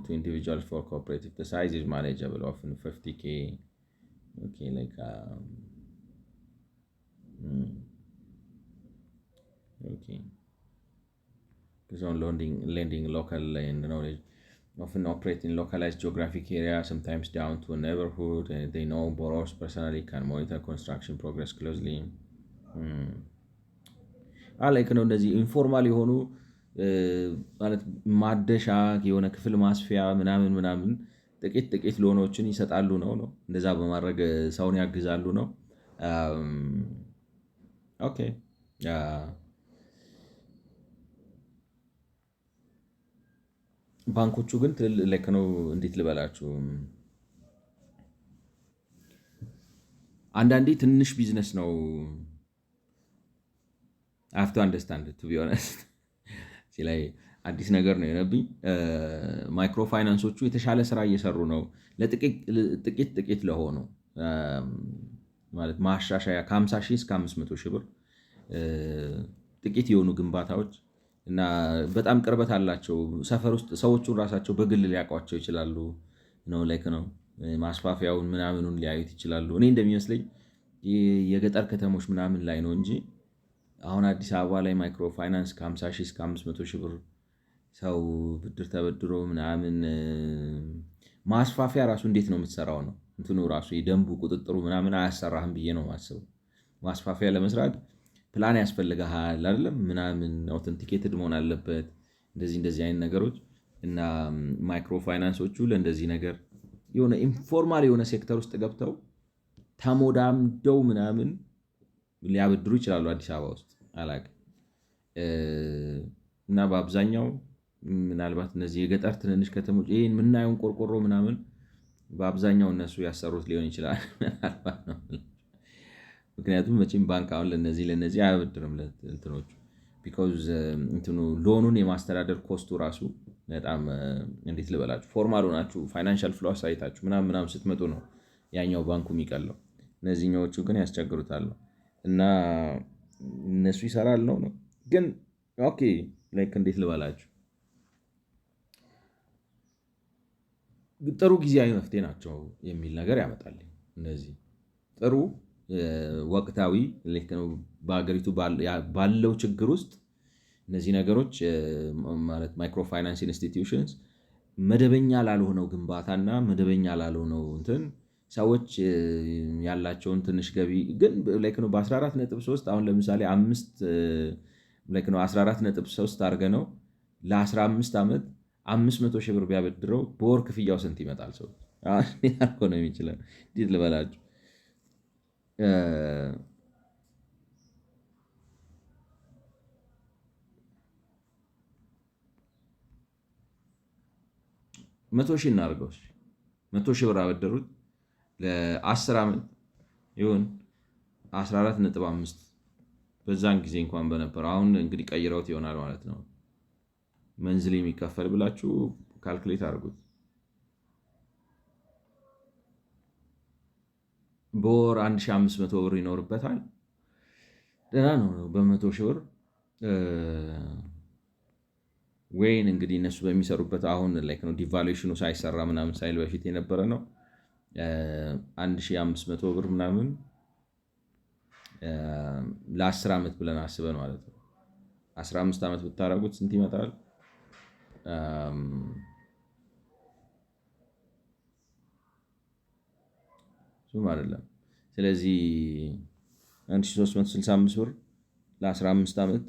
individuals. For cooperative, the size is manageable, often 50K. Okay, okay. Because on lending local and knowledge, often operate in localized geographic area, sometimes down to a neighborhood, and they know borrowers personally, can monitor construction progress closely. ላይክ ነው እነዚህ ኢንፎርማል የሆኑ ማለት ማደሻ የሆነ ክፍል ማስፊያ ምናምን ምናምን ጥቂት ሎኖችን ይሰጣሉ ነው እንደዛ በማድረግ ሰውን ያግዛሉ ነው። ኦኬ ባንኮቹ ግን ትልልቅ ነው። እንዴት ልበላችሁ፣ አንዳንዴ ትንሽ ቢዝነስ ነው። አፍቶ አንደርስታንድ ቱ ቢ ኦነስት እዚህ ላይ አዲስ ነገር ነው የሆነብኝ። ማይክሮ ፋይናንሶቹ የተሻለ ስራ እየሰሩ ነው ጥቂት ለሆኑ ማለት ማሻሻያ ከ50 ሺህ እስከ 500 ሺህ ብር ጥቂት የሆኑ ግንባታዎች እና በጣም ቅርበት አላቸው። ሰፈር ውስጥ ሰዎቹን ራሳቸው በግል ሊያውቋቸው ይችላሉ ነው ነው ማስፋፊያውን ምናምኑን ሊያዩት ይችላሉ። እኔ እንደሚመስለኝ የገጠር ከተሞች ምናምን ላይ ነው እንጂ አሁን አዲስ አበባ ላይ ማይክሮ ፋይናንስ ከ50 ሺህ እስከ 500 ሺህ ብር ሰው ብድር ተበድሮ ምናምን ማስፋፊያ ራሱ እንዴት ነው የምትሰራው ነው እንትኑ ራሱ የደንቡ ቁጥጥሩ ምናምን አያሰራህም ብዬ ነው የማስበው። ማስፋፊያ ለመስራት ፕላን ያስፈልግሃል አይደለም ምናምን አውተንቲኬትድ መሆን አለበት እንደዚህ አይነት ነገሮች እና ማይክሮ ፋይናንሶቹ ለእንደዚህ ነገር የሆነ ኢንፎርማል የሆነ ሴክተር ውስጥ ገብተው ተሞዳምደው ምናምን ሊያበድሩ ይችላሉ አዲስ አበባ ውስጥ አላውቅም። እና በአብዛኛው ምናልባት እነዚህ የገጠር ትንንሽ ከተሞች ይህን የምናየውን ቆርቆሮ ምናምን በአብዛኛው እነሱ ያሰሩት ሊሆን ይችላል ምናልባት ነው። ምክንያቱም መቼም ባንክ አሁን ለነዚህ አያበድርም እንትኖቹ ቢኮዝ እንትኑ ሎኑን የማስተዳደር ኮስቱ ራሱ በጣም እንዴት ልበላችሁ ፎርማል ሆናችሁ ፋይናንሻል ፍሎ አሳይታችሁ ምናምን ስትመጡ ነው ያኛው ባንኩ የሚቀለው። እነዚህኛዎቹ ግን ያስቸግሩታል ነው እና እነሱ ይሰራል ነው ግን ኦኬ ላይክ እንዴት ልበላችሁ ጥሩ ጊዜያዊ መፍትሄ ናቸው የሚል ነገር ያመጣል። እነዚህ ጥሩ ወቅታዊ በሀገሪቱ ባለው ችግር ውስጥ እነዚህ ነገሮች ማለት ማይክሮ ፋይናንስ ኢንስቲትዩሽንስ መደበኛ ላልሆነው ግንባታና መደበኛ ላልሆነው እንትን ሰዎች ያላቸውን ትንሽ ገቢ ግን በ14.3 አሁን ለምሳሌ 14.3 አድርገ ነው ለ15 ዓመት 500 ሺህ ብር ቢያበድረው በወር ክፍያው ስንት ይመጣል? ሰው ያልኮ ነው የሚችለው። እንዴት ልበላችሁ መቶ ሺህ እናድርገው 100 ሺህ ብር አበደሩት ለ10 ዓመት ይሁን 14.5 በዛን ጊዜ እንኳን በነበረው አሁን እንግዲህ ቀይረውት ይሆናል ማለት ነው። መንዝሊ የሚከፈል ብላችሁ ካልኩሌት አድርጉት። በወር 1500 ብር ይኖርበታል። ደህና ነው በ100 ሺህ ብር ወይን እንግዲህ እነሱ በሚሰሩበት አሁን ላይክ ነው ዲቫሉዌሽኑ ሳይሰራ ምናምን ሳይል በፊት የነበረ ነው 1500 ብር ምናምን ለ10 ዓመት ብለን አስበን ማለት ነው። 15 ዓመት ብታረጉት ስንት ይመጣል? እሱም አይደለም። ስለዚህ 1365 ብር ለ15 ዓመት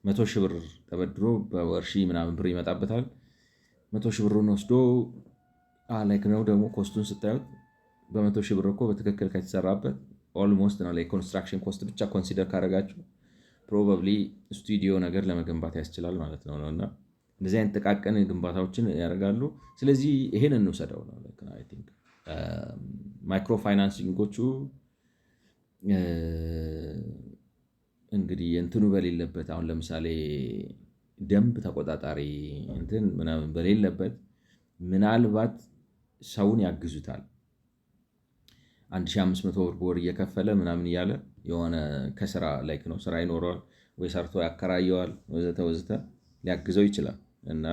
100 ሺህ ብር ተበድሮ በወር ሺህ ምናምን ብር ይመጣበታል። 100 ሺህ ብሩን ወስዶ ላይክ ነው ደግሞ ኮስቱን ስታዩት በ100 ሺህ ብር እኮ በትክክል ከተሰራበት ኦልሞስት ነው ኮንስትራክሽን ኮስት ብቻ ኮንሲደር ካደረጋችሁ ፕሮባብሊ ስቱዲዮ ነገር ለመገንባት ያስችላል ማለት ነው። እና እንደዚህ አይነት ጥቃቅን ግንባታዎችን ያደርጋሉ። ስለዚህ ይሄን እንውሰደው ነው ማይክሮ ፋይናንሲንጎቹ እንግዲህ እንትኑ በሌለበት አሁን ለምሳሌ ደንብ ተቆጣጣሪ እንትን ምናምን በሌለበት ምናልባት ሰውን ያግዙታል 1500 ብር በወር እየከፈለ ምናምን እያለ የሆነ ከስራ ላይክ ነው ስራ ይኖረዋል ወይ ሰርቶ ያከራየዋል ወዘተ ወዘተ ሊያግዘው ይችላል። እና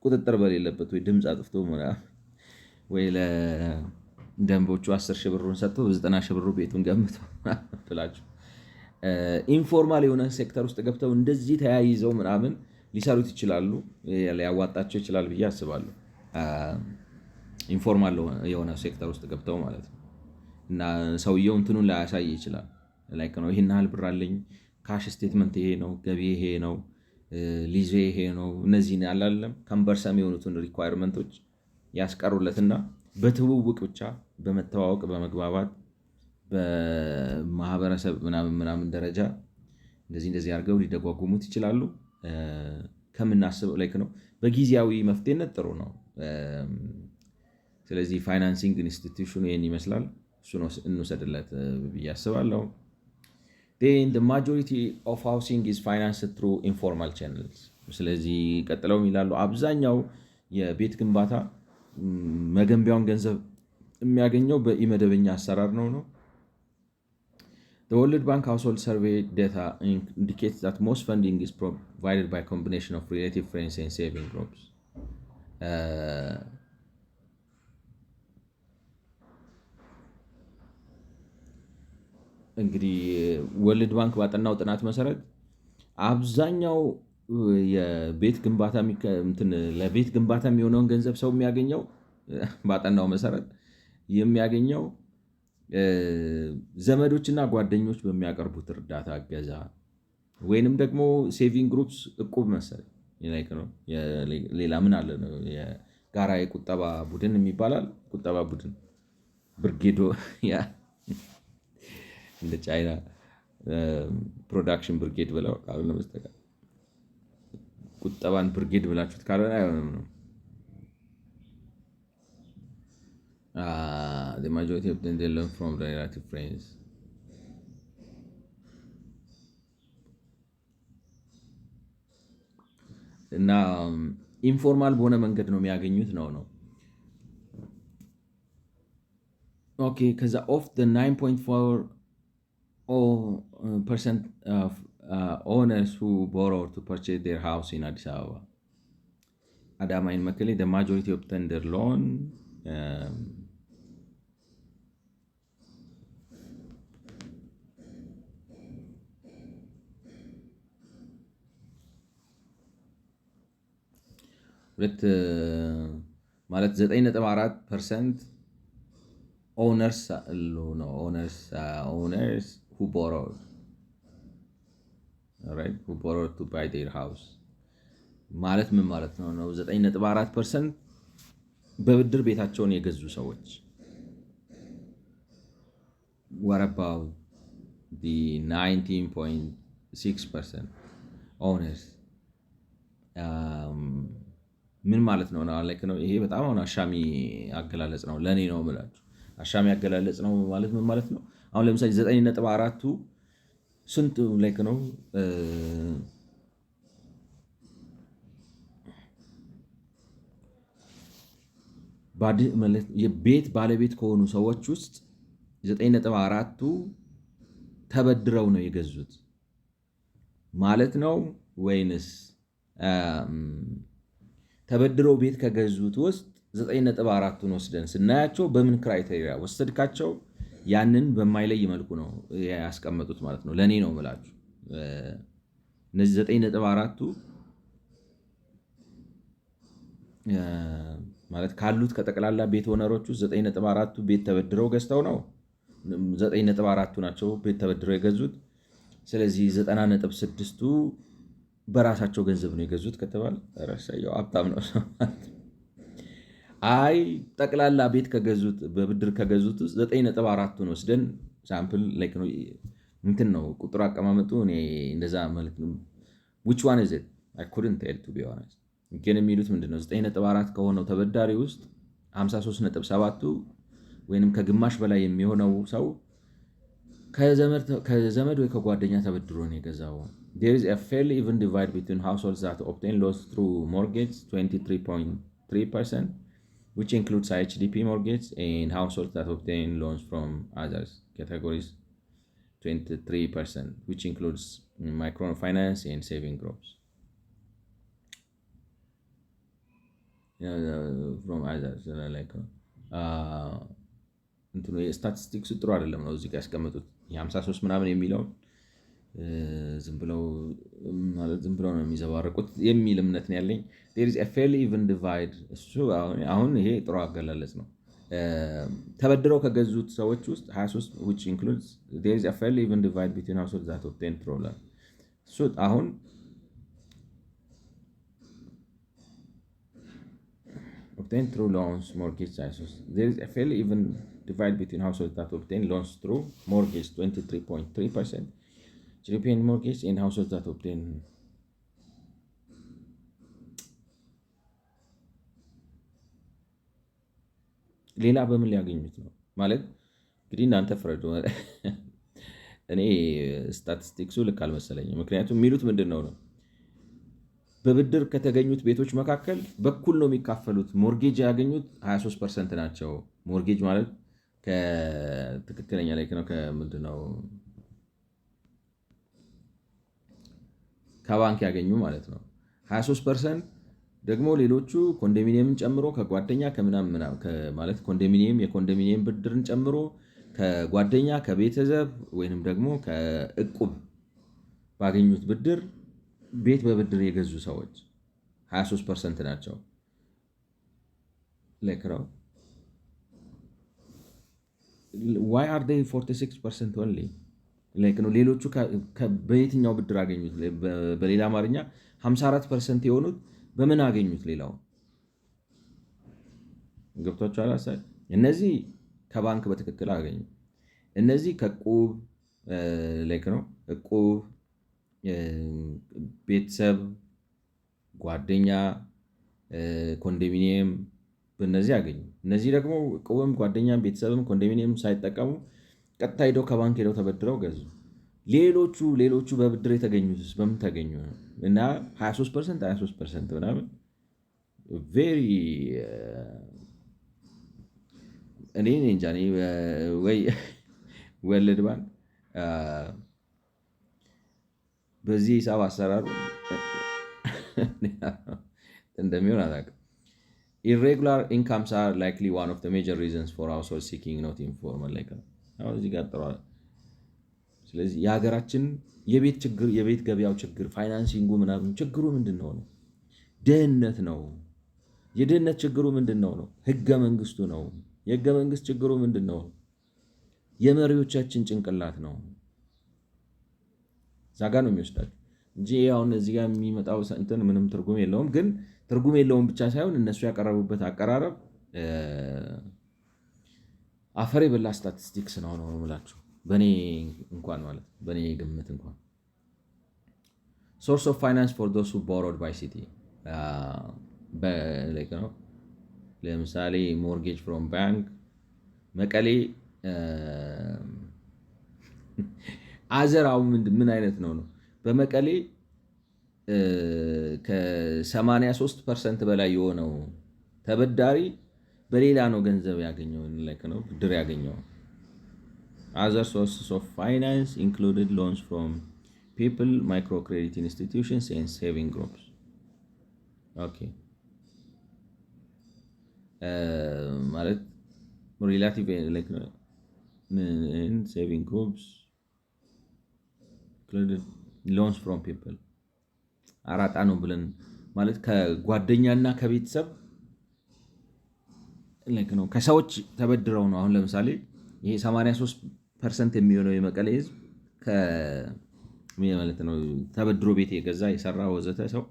ቁጥጥር በሌለበት ወይ ድምፅ አጥፍቶ ምናምን ወይ ለደንቦቹ 10 ሺህ ብሩን ሰጥቶ 90 ሺህ ብሩ ቤቱን ገምቶ ብላችሁ ኢንፎርማል የሆነ ሴክተር ውስጥ ገብተው እንደዚህ ተያይዘው ምናምን ሊሰሩት ይችላሉ። ሊያዋጣቸው ይችላል ብዬ አስባለሁ። ኢንፎርማል የሆነ ሴክተር ውስጥ ገብተው ማለት ነው። እና ሰውየው እንትኑን ላያሳይ ይችላል። ላይክ ነው ይሄን ያህል ብር አለኝ፣ ካሽ ስቴትመንት ይሄ ነው፣ ገቢ ይሄ ነው፣ ሊዜ ይሄ ነው። እነዚህን ያላለም ከንበርሰም የሆኑትን ሪኳየርመንቶች ያስቀሩለትና በትውውቅ ብቻ በመተዋወቅ በመግባባት በማህበረሰብ ምናምን ደረጃ እንደዚህ አድርገው ሊደጓጉሙት ይችላሉ። ከምናስበው ላይክ ነው በጊዜያዊ መፍትሄነት ጥሩ ነው። ስለዚህ ፋይናንሲንግ ኢንስቲትዩሽኑ ይህን ይመስላል። እሱን እንውሰድለት ብዬ አስባለሁ። the majority of housing is financed through informal channels። ስለዚህ ቀጥለው ይላሉ አብዛኛው የቤት ግንባታ መገንቢያውን ገንዘብ የሚያገኘው በኢመደበኛ አሰራር ነው። The World Bank Household Survey data indicates that most funding is provided by a combination of relative friends and saving groups. እንግዲህ ወርልድ ባንክ ባጠናው ጥናት መሰረት አብዛኛው የቤት ግንባታ ለቤት ግንባታ የሚሆነውን ገንዘብ ሰው የሚያገኘው ባጠናው መሰረት የሚያገኘው ዘመዶችና ጓደኞች በሚያቀርቡት እርዳታ እገዛ ወይንም ደግሞ ሴቪንግ ግሩፕስ እቁብ መሰለኝ ላይክ ነው። ሌላ ምን አለ ነው የጋራ የቁጠባ ቡድን የሚባላል። ቁጠባ ቡድን ብርጌዶ ያ እንደ ቻይና ፕሮዳክሽን ብርጌድ ብለው ካልሆነ በስተቀር ቁጠባን ብርጌድ ብላችሁት ካልሆነ አይሆንም ነው። The majority of them they learn from their relative friends። እና ኢንፎርማል በሆነ መንገድ ነው የሚያገኙት ነው። ኦኬ ከዛ ኦፍ the 9.4% of owners who borrowed to purchase their house in Addis Ababa, Adama in Mekelle, the majority obtained their loan ማለት 9.4% owners who borrowed to buy their house ማለት ምን ማለት ነው? 9.4% በብድር ቤታቸውን የገዙ ሰዎች። what about the 19.6% owners? ምን ማለት ነው? ይሄ በጣም አሁን አሻሚ አገላለጽ ነው። ለእኔ ነው የምላችሁ አሻሚ አገላለጽ ነው ማለት ምን ማለት ነው? አሁን ለምሳሌ 9.4ቱ ስንት ላይክ ነው የቤት ባለቤት ከሆኑ ሰዎች ውስጥ 9.4ቱ ተበድረው ነው የገዙት ማለት ነው ወይንስ ተበድረው ቤት ከገዙት ውስጥ 9.4ቱን ወስደን ስናያቸው በምን ክራይቴሪያ ወሰድካቸው? ያንን በማይለይ መልኩ ነው ያስቀመጡት ማለት ነው። ለኔ ነው የምላችሁ እነዚህ 9.4ቱ ማለት ካሉት ከጠቅላላ ቤት ኦነሮች ውስጥ 9.4ቱ ቤት ተበድረው ገዝተው ነው። 9.4ቱ ናቸው ቤት ተበድረው የገዙት። ስለዚህ 90.6ቱ በራሳቸው ገንዘብ ነው የገዙት ከተባለ ረሳየው ሀብታም ነው። አይ ጠቅላላ ቤት ከገዙት በብድር ከገዙት ውስጥ 9.4ቱን ወስደን ሳምፕል ነው እንትን ነው ቁጥር አቀማመጡ እኔ እንደዛ ማለት ነው። which one is it? I couldn't tell to be honest ግን የሚሉት ምንድነው 9.4 ከሆነው ተበዳሪ ውስጥ 53.7ቱ ወይንም ከግማሽ በላይ የሚሆነው ሰው ከዘመድ ወይ ከጓደኛ ተበድሮ ነው የገዛው። There is a fairly even divide between households that obtain loans through mortgage 23.3%, which includes HDP mortgage, and households that obtain loans from others categories 23%, which includes microfinance and saving groups. From others like እንትኑ ስታቲስቲክሱ ጥሩ አይደለም ነው እዚህ ጋር ያስቀመጡት የ53 ምናምን የሚለው ዝም ብለው ነው የሚዘባረቁት የሚል እምነት ነው ያለኝ። there is a fairly even divide እሱ አሁን ይሄ ጥሩ አገላለጽ ነው። ተበድረው ከገዙት ሰዎች ውስጥ 23 which includes there is a fairly even divide between households that obtain through loan እሱ አሁን obtain through loans mortgage there is a fairly even divide between households that obtain loans through mortgage 23.3%, European mortgage, and households that obtain ሌላ በምን ሊያገኙት ነው ማለት እንግዲህ እናንተ ፍረዱ። እኔ ስታቲስቲክሱ ልክ አልመሰለኝም። ምክንያቱም የሚሉት ምንድነው ነው በብድር ከተገኙት ቤቶች መካከል በኩል ነው የሚካፈሉት። ሞርጌጅ ያገኙት 23% ናቸው። ሞርጌጅ ማለት ከትክክለኛ ላይ ነው ከምንድነው ከባንክ ያገኙ ማለት ነው። 23% ደግሞ ሌሎቹ ኮንዶሚኒየምን ጨምሮ ከጓደኛ ከምናምን ማለት የኮንዶሚኒየም ብድርን ጨምሮ ከጓደኛ ከቤተሰብ ወይንም ደግሞ ከእቁብ ባገኙት ብድር ቤት በብድር የገዙ ሰዎች 23% ናቸው። ለክራው why are they 46% only like ነው ሌሎቹ በየትኛው ብድር አገኙት? በሌላ አማርኛ 54% የሆኑት በምን አገኙት? ሌላው ገብቷቸዋል አሳይ። እነዚህ ከባንክ በትክክል አገኙ። እነዚህ ከቁብ like ነው እቁብ ቤተሰብ ጓደኛ ኮንዶሚኒየም በእነዚህ አገኙ። እነዚህ ደግሞ እቁብም ጓደኛም ቤተሰብም ኮንዶሚኒየም ሳይጠቀሙ ቀጥታ ሄደው ከባንክ ሄደው ተበድረው ገዙ። ሌሎቹ በብድር የተገኙት በምን ተገኙ? እና 23% ምናምን ቬሪ እኔ እንጃ ወይ ወለድ ባንክ በዚህ ሂሳብ አሰራር እንደሚሆን አላውቅም። Irregular incomes are likely one of the major reasons for households seeking not informal like ነው አሁን እዚህ ጋር ጥሯል። ስለዚህ የሀገራችን የቤት ችግር የቤት ገበያው ችግር ፋይናንሲንጉ ምናምን ችግሩ ምንድነው ነው? ድህነት ነው። የድህነት ችግሩ ምንድነው ነው? ህገ መንግስቱ ነው። የህገ መንግስት ችግሩ ምንድነው? የመሪዎቻችን ጭንቅላት ነው። ዛጋ ነው የሚወስዳቸው እንጂ አሁን እዚህ ጋር የሚመጣው እንትን ምንም ትርጉም የለውም። ግን ትርጉም የለውም ብቻ ሳይሆን እነሱ ያቀረቡበት አቀራረብ አፈር የበላ ስታቲስቲክስ ነው የምላችሁ በኔ እንኳን ማለት በኔ ግምት እንኳን። source of finance for those who borrowed by city like ነው ለምሳሌ mortgage from bank መቀሌ አዘራው ምን አይነት ነው በመቀሌ ከ83% በላይ የሆነው ተበዳሪ በሌላ ነው ገንዘብ ያገኘው ነው ብድር ያገኘው። Other sources of finance included loans from people, microcredit institutions, and saving groups. Okay. ማለት relative like and saving groups included loans from people. አራጣ ነው ብለን ማለት ከጓደኛና ከቤተሰብ ነው ከሰዎች ተበድረው ነው። አሁን ለምሳሌ ይሄ 83% የሚሆነው የመቀሌ ህዝብ ማለት ነው ተበድሮ ቤት የገዛ የሰራ ወዘተ ሰው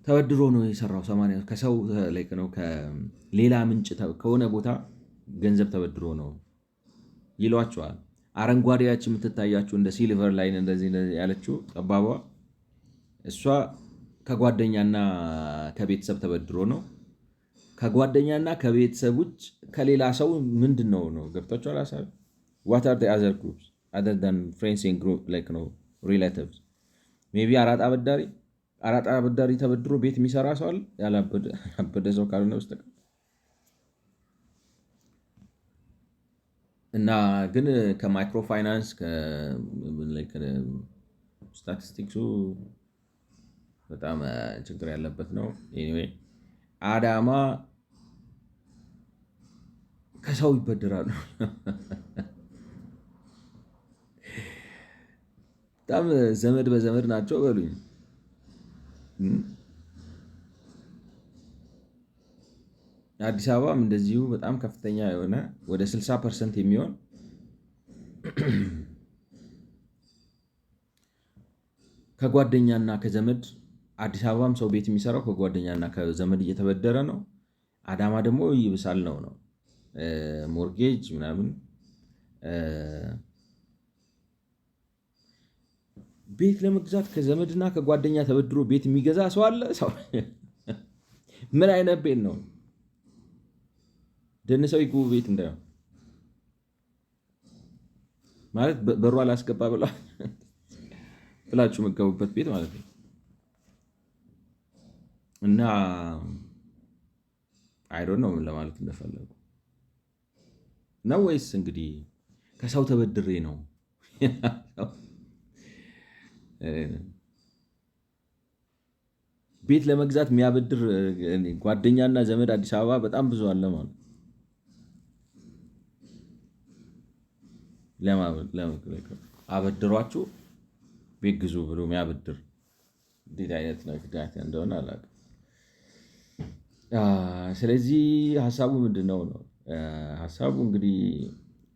ተበድሮ ነው የሰራው። 80 ከሰው ነው ከሌላ ምንጭ ከሆነ ቦታ ገንዘብ ተበድሮ ነው ይሏቸዋል። አረንጓዴያችን የምትታያችሁ እንደ ሲልቨር ላይን እንደዚህ ያለችው ጠባቧ እሷ ከጓደኛና ከቤተሰብ ተበድሮ ነው። ከጓደኛና ከቤተሰብ ውጭ ከሌላ ሰው ምንድን ነው ገብቷቸዋል ሀሳብ ዋት አር አዘር ግሩፕስ አዘር ዳን ፍሬንድስ ኤንድ ግሩፕ ላይክ ነው ሪሌቲቭስ ሜይ ቢ አራጣ አበዳሪ ተበድሮ ቤት የሚሰራ ሰው አለ ያላበደ ሰው ካልሆነ በስተቀር እና ግን ከማይክሮ ፋይናንስ ስታቲስቲክሱ በጣም ችግር ያለበት ነው። ኤኒዌይ አዳማ ከሰው ይበድራሉ። በጣም ዘመድ በዘመድ ናቸው በሉኝ። አዲስ አበባም እንደዚሁ በጣም ከፍተኛ የሆነ ወደ 60% የሚሆን ከጓደኛና ከዘመድ አዲስ አበባም ሰው ቤት የሚሰራው ከጓደኛና ከዘመድ እየተበደረ ነው። አዳማ ደግሞ ይብሳል ነው ሞርጌጅ ምናምን ቤት ለመግዛት ከዘመድና ከጓደኛ ተበድሮ ቤት የሚገዛ ሰው አለ። ሰው ምን አይነት ቤት ነው? ደንሰው ይግቡ ቤት እንዳይሆን ማለት በሩ አላስገባ ብላችሁ መገቡበት ቤት ማለት ነው። እና አይዶን ነው ምን ለማለት እንደፈለጉ ነው። ወይስ እንግዲህ ከሰው ተበድሬ ነው ቤት ለመግዛት የሚያበድር ጓደኛና ዘመድ አዲስ አበባ በጣም ብዙ አለ ማለት አበድሯችሁ ቤት ግዙ ብሎ የሚያበድር እንዴት አይነት ነግዳት እንደሆነ አላውቅም። ስለዚህ ሀሳቡ ምንድን ነው? ሀሳቡ እንግዲህ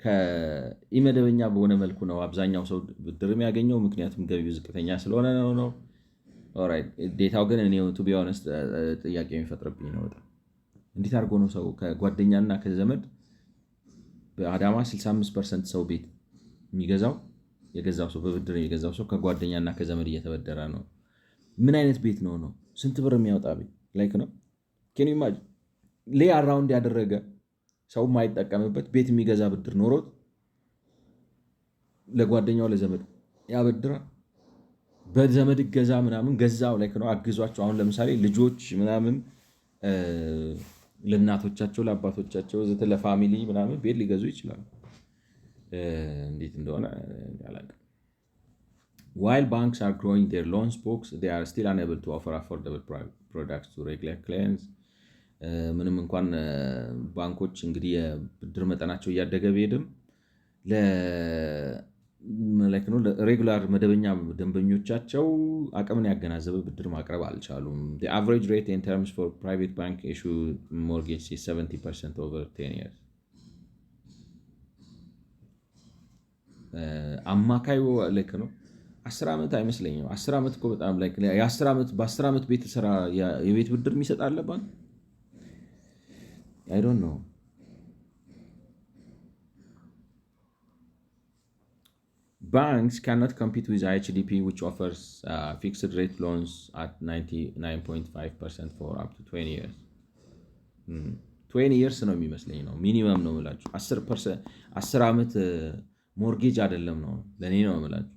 ከኢመደበኛ በሆነ መልኩ ነው አብዛኛው ሰው ብድር የሚያገኘው፣ ምክንያቱም ገቢው ዝቅተኛ ስለሆነ ነው። ዴታው ግን እኔ ቱ ቢ ኦነስት ጥያቄ የሚፈጥርብኝ ነው በጣም። እንዴት አድርጎ ነው ሰው ከጓደኛና ከዘመድ በአዳማ 65% ሰው ቤት የሚገዛው የገዛው ሰው በብድር የገዛው ሰው ከጓደኛና ከዘመድ እየተበደረ ነው። ምን አይነት ቤት ነው? ስንት ብር የሚያወጣ ቤት ላይክ ነው? ኬን ዩ ኢማጂን ሌይ አራውንድ ያደረገ ሰው የማይጠቀምበት ቤት የሚገዛ ብድር ኖሮት ለጓደኛው ለዘመድ ያበድራል። በዘመድ ገዛ ምናምን ገዛው ላይክ ነው አግዟቸው። አሁን ለምሳሌ ልጆች ምናምን ለእናቶቻቸው ለአባቶቻቸው ለፋሚሊ ምናምን ቤት ሊገዙ ይችላሉ። እንዴት እንደሆነ አላውቅም። While banks are growing their loans books, they are still unable to offer affordable products to regular clients. ምንም እንኳን ባንኮች እንግዲህ የብድር መጠናቸው እያደገ ቢሄድም ለሬጉላር መደበኛ ደንበኞቻቸው አቅምን ያገናዘበ ብድር ማቅረብ አልቻሉም። The average rate in terms for private bank issue mortgage is 70% over 10 years. አማካዩ ልክ ነው 10 ዓመት አይመስለኝም። 10 ዓመት እኮ በጣም በ10 ዓመት ቤት ስራ የቤት ብድር የሚሰጥ አለ ባንክ? I don't know. Banks cannot compete with IHDP, which offers fixed rate loans at 99.5% for up to 20 years. 20 years ነው የሚመስለኝ ነው ሚኒመም ነው የምላችሁ። 10 ዓመት ሞርጌጅ አይደለም ነው ለኔ ነው የምላችሁ።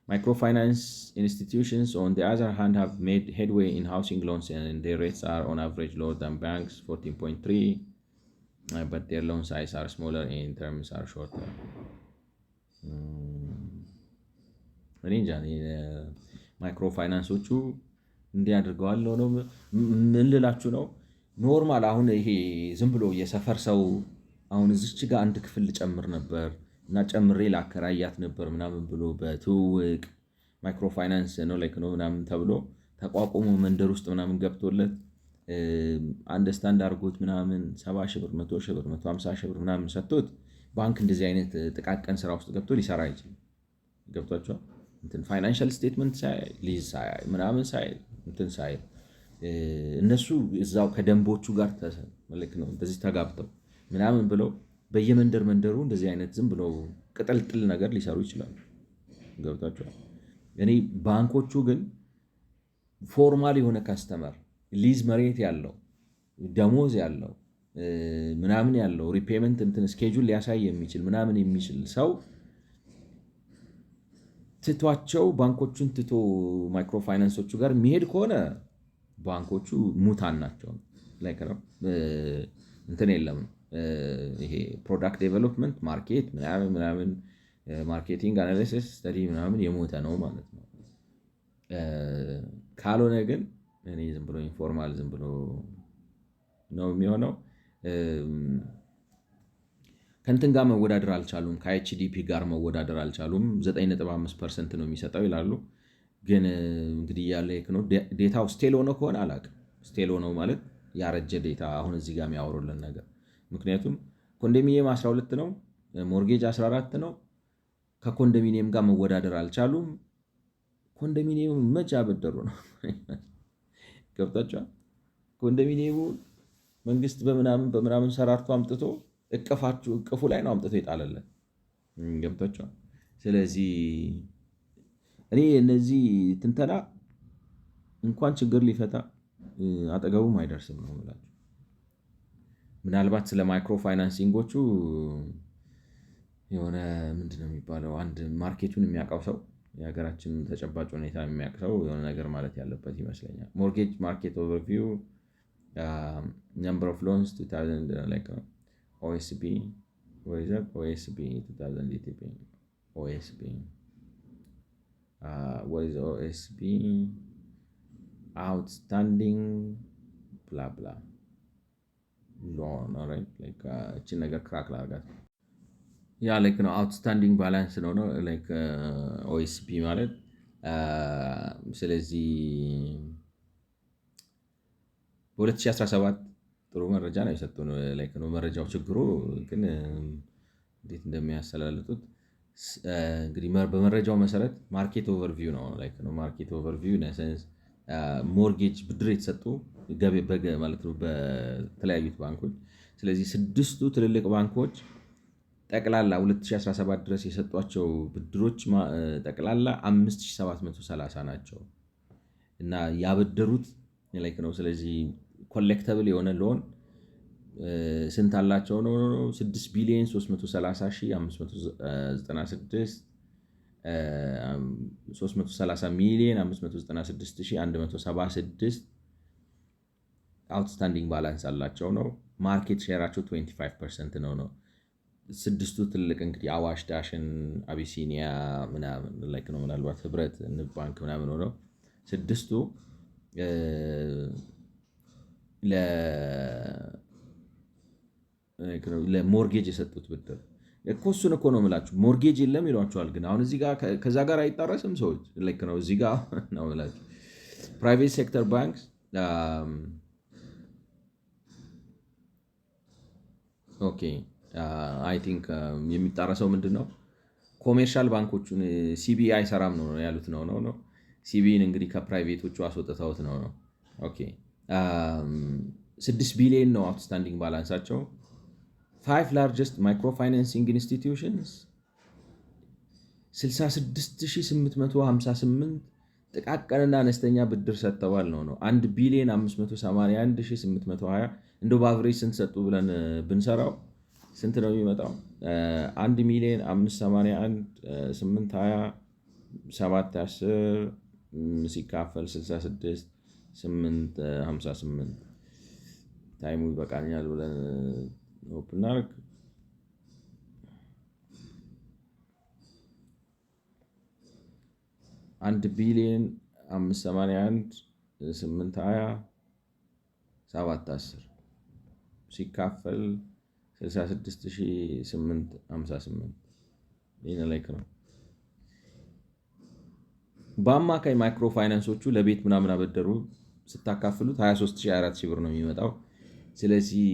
Microfinance institutions, on the other hand, have made headway in housing loans, and their rates are on average lower than banks, 14.3, but their loan size are smaller and terms are shorter. እኔ እንጃ ማይክሮ ፋይናንሶቹ እንዲህ አድርገዋል ነው ምን ልላችሁ ነው። ኖርማል አሁን ይሄ ዝም ብሎ የሰፈር ሰው አሁን እዚች ጋር አንድ ክፍል ጨምር ነበር እና ጨምሬ ላከራያት ነበር ምናምን ብሎ በትውውቅ ማይክሮ ፋይናንስ ነው ላይክ ነው ምናምን ተብሎ ተቋቁሞ መንደር ውስጥ ምናምን ገብቶለት አንደርስታንድ አድርጎት ምናምን 70 ሺህ ብር 100 ሺህ ብር 150 ሺህ ብር ምናምን ሰጥቶት ባንክ እንደዚህ አይነት ጥቃቅን ስራ ውስጥ ገብቶ ሊሰራ አይችልም። ገብቷቸዋል። ፋይናንሻል ስቴትመንት ሳይል ሊዝ ሳይል ምናምን ሳይል ሳይል እነሱ እዛው ከደንቦቹ ጋር መልክ ነው እንደዚህ ተጋብተው ምናምን ብለው በየመንደሩ እንደዚህ አይነት ዝም ብለው ቅጥልጥል ነገር ሊሰሩ ይችላሉ። ገብቷቸዋል። እኔ ባንኮቹ ግን ፎርማል የሆነ ካስተመር ሊዝ መሬት ያለው ደሞዝ ያለው ምናምን ያለው ሪፔመንት እንትን ስኬጁል ሊያሳይ የሚችል ምናምን የሚችል ሰው ትቷቸው ባንኮቹን ትቶ ማይክሮ ፋይናንሶቹ ጋር የሚሄድ ከሆነ ባንኮቹ ሙታን ናቸው። እንትን የለም ይሄ ፕሮዳክት ዴቨሎፕመንት ማርኬት ምናምን ማርኬቲንግ አናሊሲስ ስተዲ ምናምን የሞተ ነው ማለት ነው። ካልሆነ ግን እኔ ዝም ብሎ ኢንፎርማል ዝም ብሎ ነው የሚሆነው። ከእንትን ጋር መወዳደር አልቻሉም፣ ከኤችዲፒ ጋር መወዳደር አልቻሉም። 9.5% ነው የሚሰጠው ይላሉ። ግን እንግዲህ ያለ ነው ዴታው ስቴል ሆነ ከሆነ አላውቅም። ስቴል ሆነው ማለት ያረጀ ዴታ አሁን እዚህ ጋር የሚያወሩልን ነገር። ምክንያቱም ኮንዶሚኒየም 12 ነው፣ ሞርጌጅ 14 ነው። ከኮንዶሚኒየም ጋር መወዳደር አልቻሉም። ኮንዶሚኒየም መቼ አበደሩ ነው ገብታችኋል? ኮንዶሚኒየሙ መንግስት በምናምን ሰራርቶ አምጥቶ እቅፉ ላይ ነው አምጥቶ ይጣለለን። ገብታችኋል? ስለዚህ እኔ እነዚህ ትንተና እንኳን ችግር ሊፈታ አጠገቡም አይደርስም ነው የምላቸው። ምናልባት ስለ ማይክሮ ፋይናንሲንጎቹ የሆነ ምንድነው የሚባለው አንድ ማርኬቱን የሚያውቀው ሰው የሀገራችን ተጨባጭ ሁኔታ የሚያውቅ ሰው የሆነ ነገር ማለት ያለበት ይመስለኛል። ሞርጌጅ ማርኬት ኦቨርቪው ነምበር ኦፍ ሎንስ 2000 ኦኤስቢ ኦኤስቢ 2000 ኦኤስቢ what is OSB outstanding blah blah loan, alright, like እቺን ነገር ክራክ ላርጋት ያ ላይክ ነው አውትስታንዲንግ ባላንስ ነው ላይክ ኦኤስቢ ማለት። ስለዚህ በ2017 ጥሩ መረጃ ነው የሰጡን። ላይክ ነው መረጃው ችግሩ ግን እንዴት እንደሚያሰላልጡት እንግዲህ በመረጃው መሰረት ማርኬት ኦቨርቪው ነው ላይክ ነው ማርኬት ኦቨርቪው ነሰንስ ሞርጌጅ ብድር የተሰጡ ማለት ነው በተለያዩት ባንኮች። ስለዚህ 6ቱ ትልልቅ ባንኮች ጠቅላላ 2017 ድረስ የሰጧቸው ብድሮች ጠቅላላ 5730 ናቸው እና ያበደሩት ላይክ ነው። ስለዚህ ኮሌክተብል የሆነ ሎን ስንት አላቸው ነው 6 ቢሊዮን 330,596 330 ሚሊዮን 596,176 አውትስታንዲንግ ባላንስ አላቸው ነው። ማርኬት ሼራቸው 25% ነው። 6ቱ ትልቅ እንግዲህ አዋሽ፣ ዳሽን፣ አቢሲኒያ ምናምን ላይክ ነው ምናልባት ህብረት፣ ንብ ባንክ ምናምን ነው 6ቱ ለሞርጌጅ የሰጡት ብድር እኮ እሱን እኮ ነው የምላችሁ። ሞርጌጅ የለም ይሏቸዋል፣ ግን አሁን እዚህ ጋር ከዛ ጋር አይጣረስም ሰዎች ልክ ነው። እዚህ ጋር ነው የምላችሁ ፕራይቬት ሴክተር ባንክስ ኦኬ አይ ቲንክ የሚጣረሰው ምንድን ነው ኮሜርሻል ባንኮቹን ሲቢኢ አይሰራም ነው ያሉት ነው። ሲቢኢን እንግዲህ ከፕራይቬቶቹ አስወጥተውት ነው። ኦኬ 6 ቢሊዮን ነው አውትስታንዲንግ ባላንሳቸው። 5 ላርጀስት ማይክሮ ፋይናንሲንግ ኢንስቲትዩሽንስ 66,858 ጥቃቅንና አነስተኛ ብድር ሰጥተዋል ነው 1 ቢሊዮን 581,820 እንደው በአቨሬጅ ስንት ሰጡ ብለን ብንሰራው ስንት ነው የሚመጣው? 1 ሚሊዮን 581,820 710 ሲካፈል 66,858 ታይሙ ይበቃኛል ብለን ኦፕን እናድርግ። 1 ቢሊዮን 581,820 710 ሲካፈል 66,858 ይህን ላይክ ነው። በአማካይ ማይክሮ ፋይናንሶቹ ለቤት ምናምን አበደሩ ስታካፍሉት 23,000 ብር ነው የሚመጣው። ስለዚህ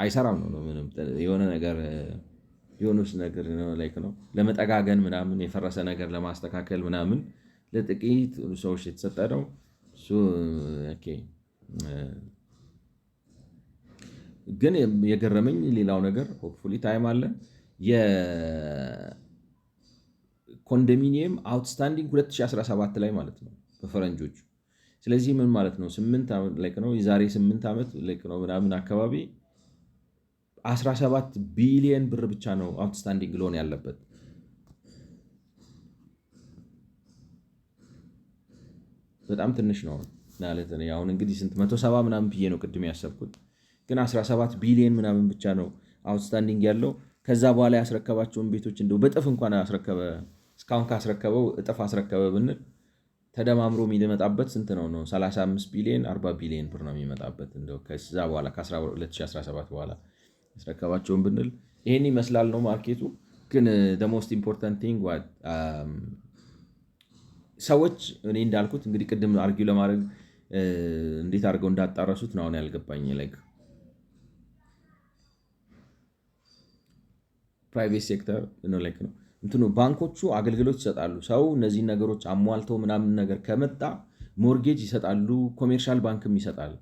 አይሰራም ነው ምንም የሆነ ነገር የሆኑስ ነገር ላይክ ነው ለመጠጋገን ምናምን የፈረሰ ነገር ለማስተካከል ምናምን ለጥቂት ሰዎች የተሰጠ ነው እሱ። ኦኬ ግን የገረመኝ ሌላው ነገር ሆፕፉሊ ታይም አለን የኮንዶሚኒየም አውትስታንዲንግ 2017 ላይ ማለት ነው በፈረንጆቹ። ስለዚህ ምን ማለት ነው? 8 ዓመት ነው የዛሬ 8 ዓመት ነው ምናምን አካባቢ 17 ቢሊየን ብር ብቻ ነው አውትስታንዲንግ ሎን ያለበት። በጣም ትንሽ ነው ማለት ነው። አሁን እንግዲህ ስንት 170 ምናምን ብዬ ነው ቅድም ያሰብኩት፣ ግን 17 ቢሊየን ምናምን ብቻ ነው አውትስታንዲንግ ያለው። ከዛ በኋላ ያስረከባቸውን ቤቶች እንደው በጥፍ እንኳን አስረከበ፣ እስካሁን ካስረከበው እጥፍ አስረከበ ብንል ተደማምሮ የሚመጣበት ስንት ነው? 35 ቢሊየን 40 ቢሊየን ብር ነው የሚመጣበት። እንደው ከዛ በኋላ ከ2017 በኋላ ያስረከባቸውን ብንል ይሄን ይመስላል ነው ማርኬቱ። ግን the most important thing ሰዎች እኔ እንዳልኩት እንግዲህ ቅድም አርጊው ለማድረግ እንዴት አድርገው እንዳጣረሱት ነው አሁን ያልገባኝ። ፕራይቬት ሴክተር ነው እንትኑ ባንኮቹ አገልግሎት ይሰጣሉ። ሰው እነዚህን ነገሮች አሟልተው ምናምን ነገር ከመጣ ሞርጌጅ ይሰጣሉ። ኮሜርሻል ባንክም ይሰጣል።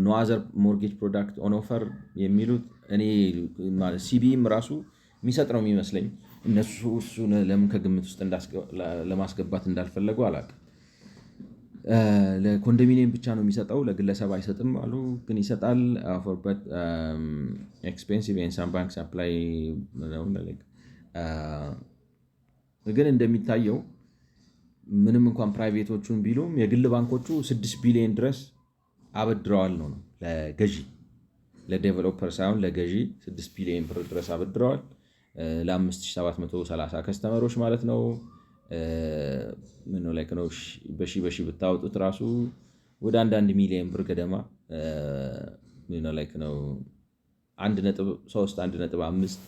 ኖ አዘር ሞርጌጅ ፕሮዳክት ኦን ኦፈር የሚሉት እኔ ሲቢም ራሱ የሚሰጥ ነው የሚመስለኝ። እነሱ እሱን ለምን ከግምት ውስጥ ለማስገባት እንዳልፈለጉ አላውቅም። ለኮንዶሚኒየም ብቻ ነው የሚሰጠው፣ ለግለሰብ አይሰጥም አሉ። ግን ይሰጣል። ኤክስፔንሲቭ ሳም ባንክስ አፕላይ ግን እንደሚታየው ምንም እንኳን ፕራይቬቶቹን ቢሉም የግል ባንኮቹ 6 ቢሊዮን ድረስ አበድረዋል ነው ለገዢ፣ ለዴቨሎፐር ሳይሆን ለገዢ 6 ቢሊዮን ብር ድረስ አበድረዋል። ለ5730 ከስተመሮች ማለት ነው። ነው በሺ ብታወጡት ራሱ ወደ 1 ሚሊዮን ብር ገደማ ነው 1.3 1.5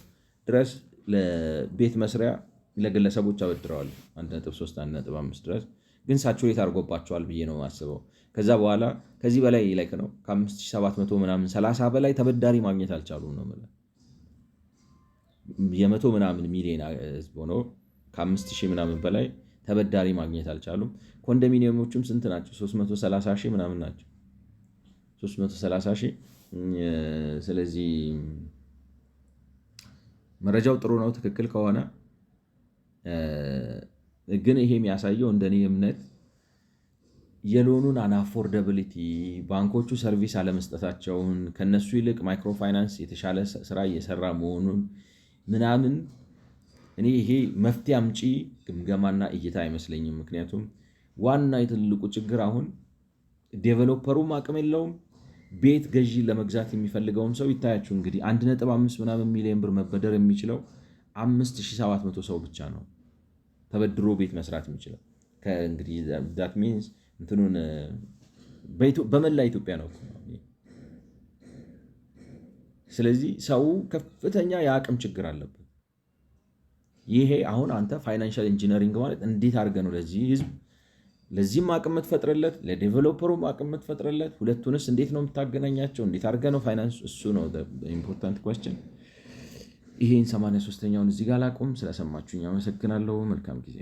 ድረስ ለቤት መስሪያ ለግለሰቦች አበድረዋል። 1.3 1.5 ድረስ ግን ሳቹሬት አድርጎባቸዋል ብዬ ነው የማስበው። ከዛ በኋላ ከዚህ በላይ ነው ከ5700 ምናምን 30 በላይ ተበዳሪ ማግኘት አልቻሉም ነው ማለት። የመቶ ምናምን ሚሊዮን ህዝብ ሆኖ ከ5000 ምናምን በላይ ተበዳሪ ማግኘት አልቻሉም። ኮንዶሚኒየሞቹም ስንት ናቸው? 330 ሺህ ምናምን ናቸው። 330 ሺህ። ስለዚህ መረጃው ጥሩ ነው ትክክል ከሆነ ግን ይሄ የሚያሳየው እንደኔ እምነት የሎኑን አናፎርደብሊቲ ባንኮቹ ሰርቪስ አለመስጠታቸውን፣ ከነሱ ይልቅ ማይክሮፋይናንስ የተሻለ ስራ እየሰራ መሆኑን ምናምን እኔ ይሄ መፍትሄ አምጪ ግምገማና እይታ አይመስለኝም። ምክንያቱም ዋና የትልቁ ችግር አሁን ዴቨሎፐሩም አቅም የለውም። ቤት ገዢ ለመግዛት የሚፈልገውን ሰው ይታያችሁ እንግዲህ 1.5 ምናምን ሚሊዮን ብር መበደር የሚችለው 5700 ሰው ብቻ ነው ተበድሮ ቤት መስራት የሚችለው። ከእንግዲህ that means እንትኑን በመላ ኢትዮጵያ ነው። ስለዚህ ሰው ከፍተኛ የአቅም ችግር አለበት። ይሄ አሁን አንተ ፋይናንሻል ኢንጂነሪንግ ማለት እንዴት አድርገህ ነው ለዚህ ህዝብ ለዚህም አቅም የምትፈጥርለት ለዴቨሎፐሩም አቅም የምትፈጥርለት? ሁለቱንስ እንዴት ነው የምታገናኛቸው? እንዴት አድርገህ ነው ፋይናንስ? እሱ ነው ኢምፖርታንት ኩዌስችን። ይሄን 83ኛውን እዚህ ጋር ላቁም። ስለሰማችሁኝ አመሰግናለሁ። መልካም ጊዜ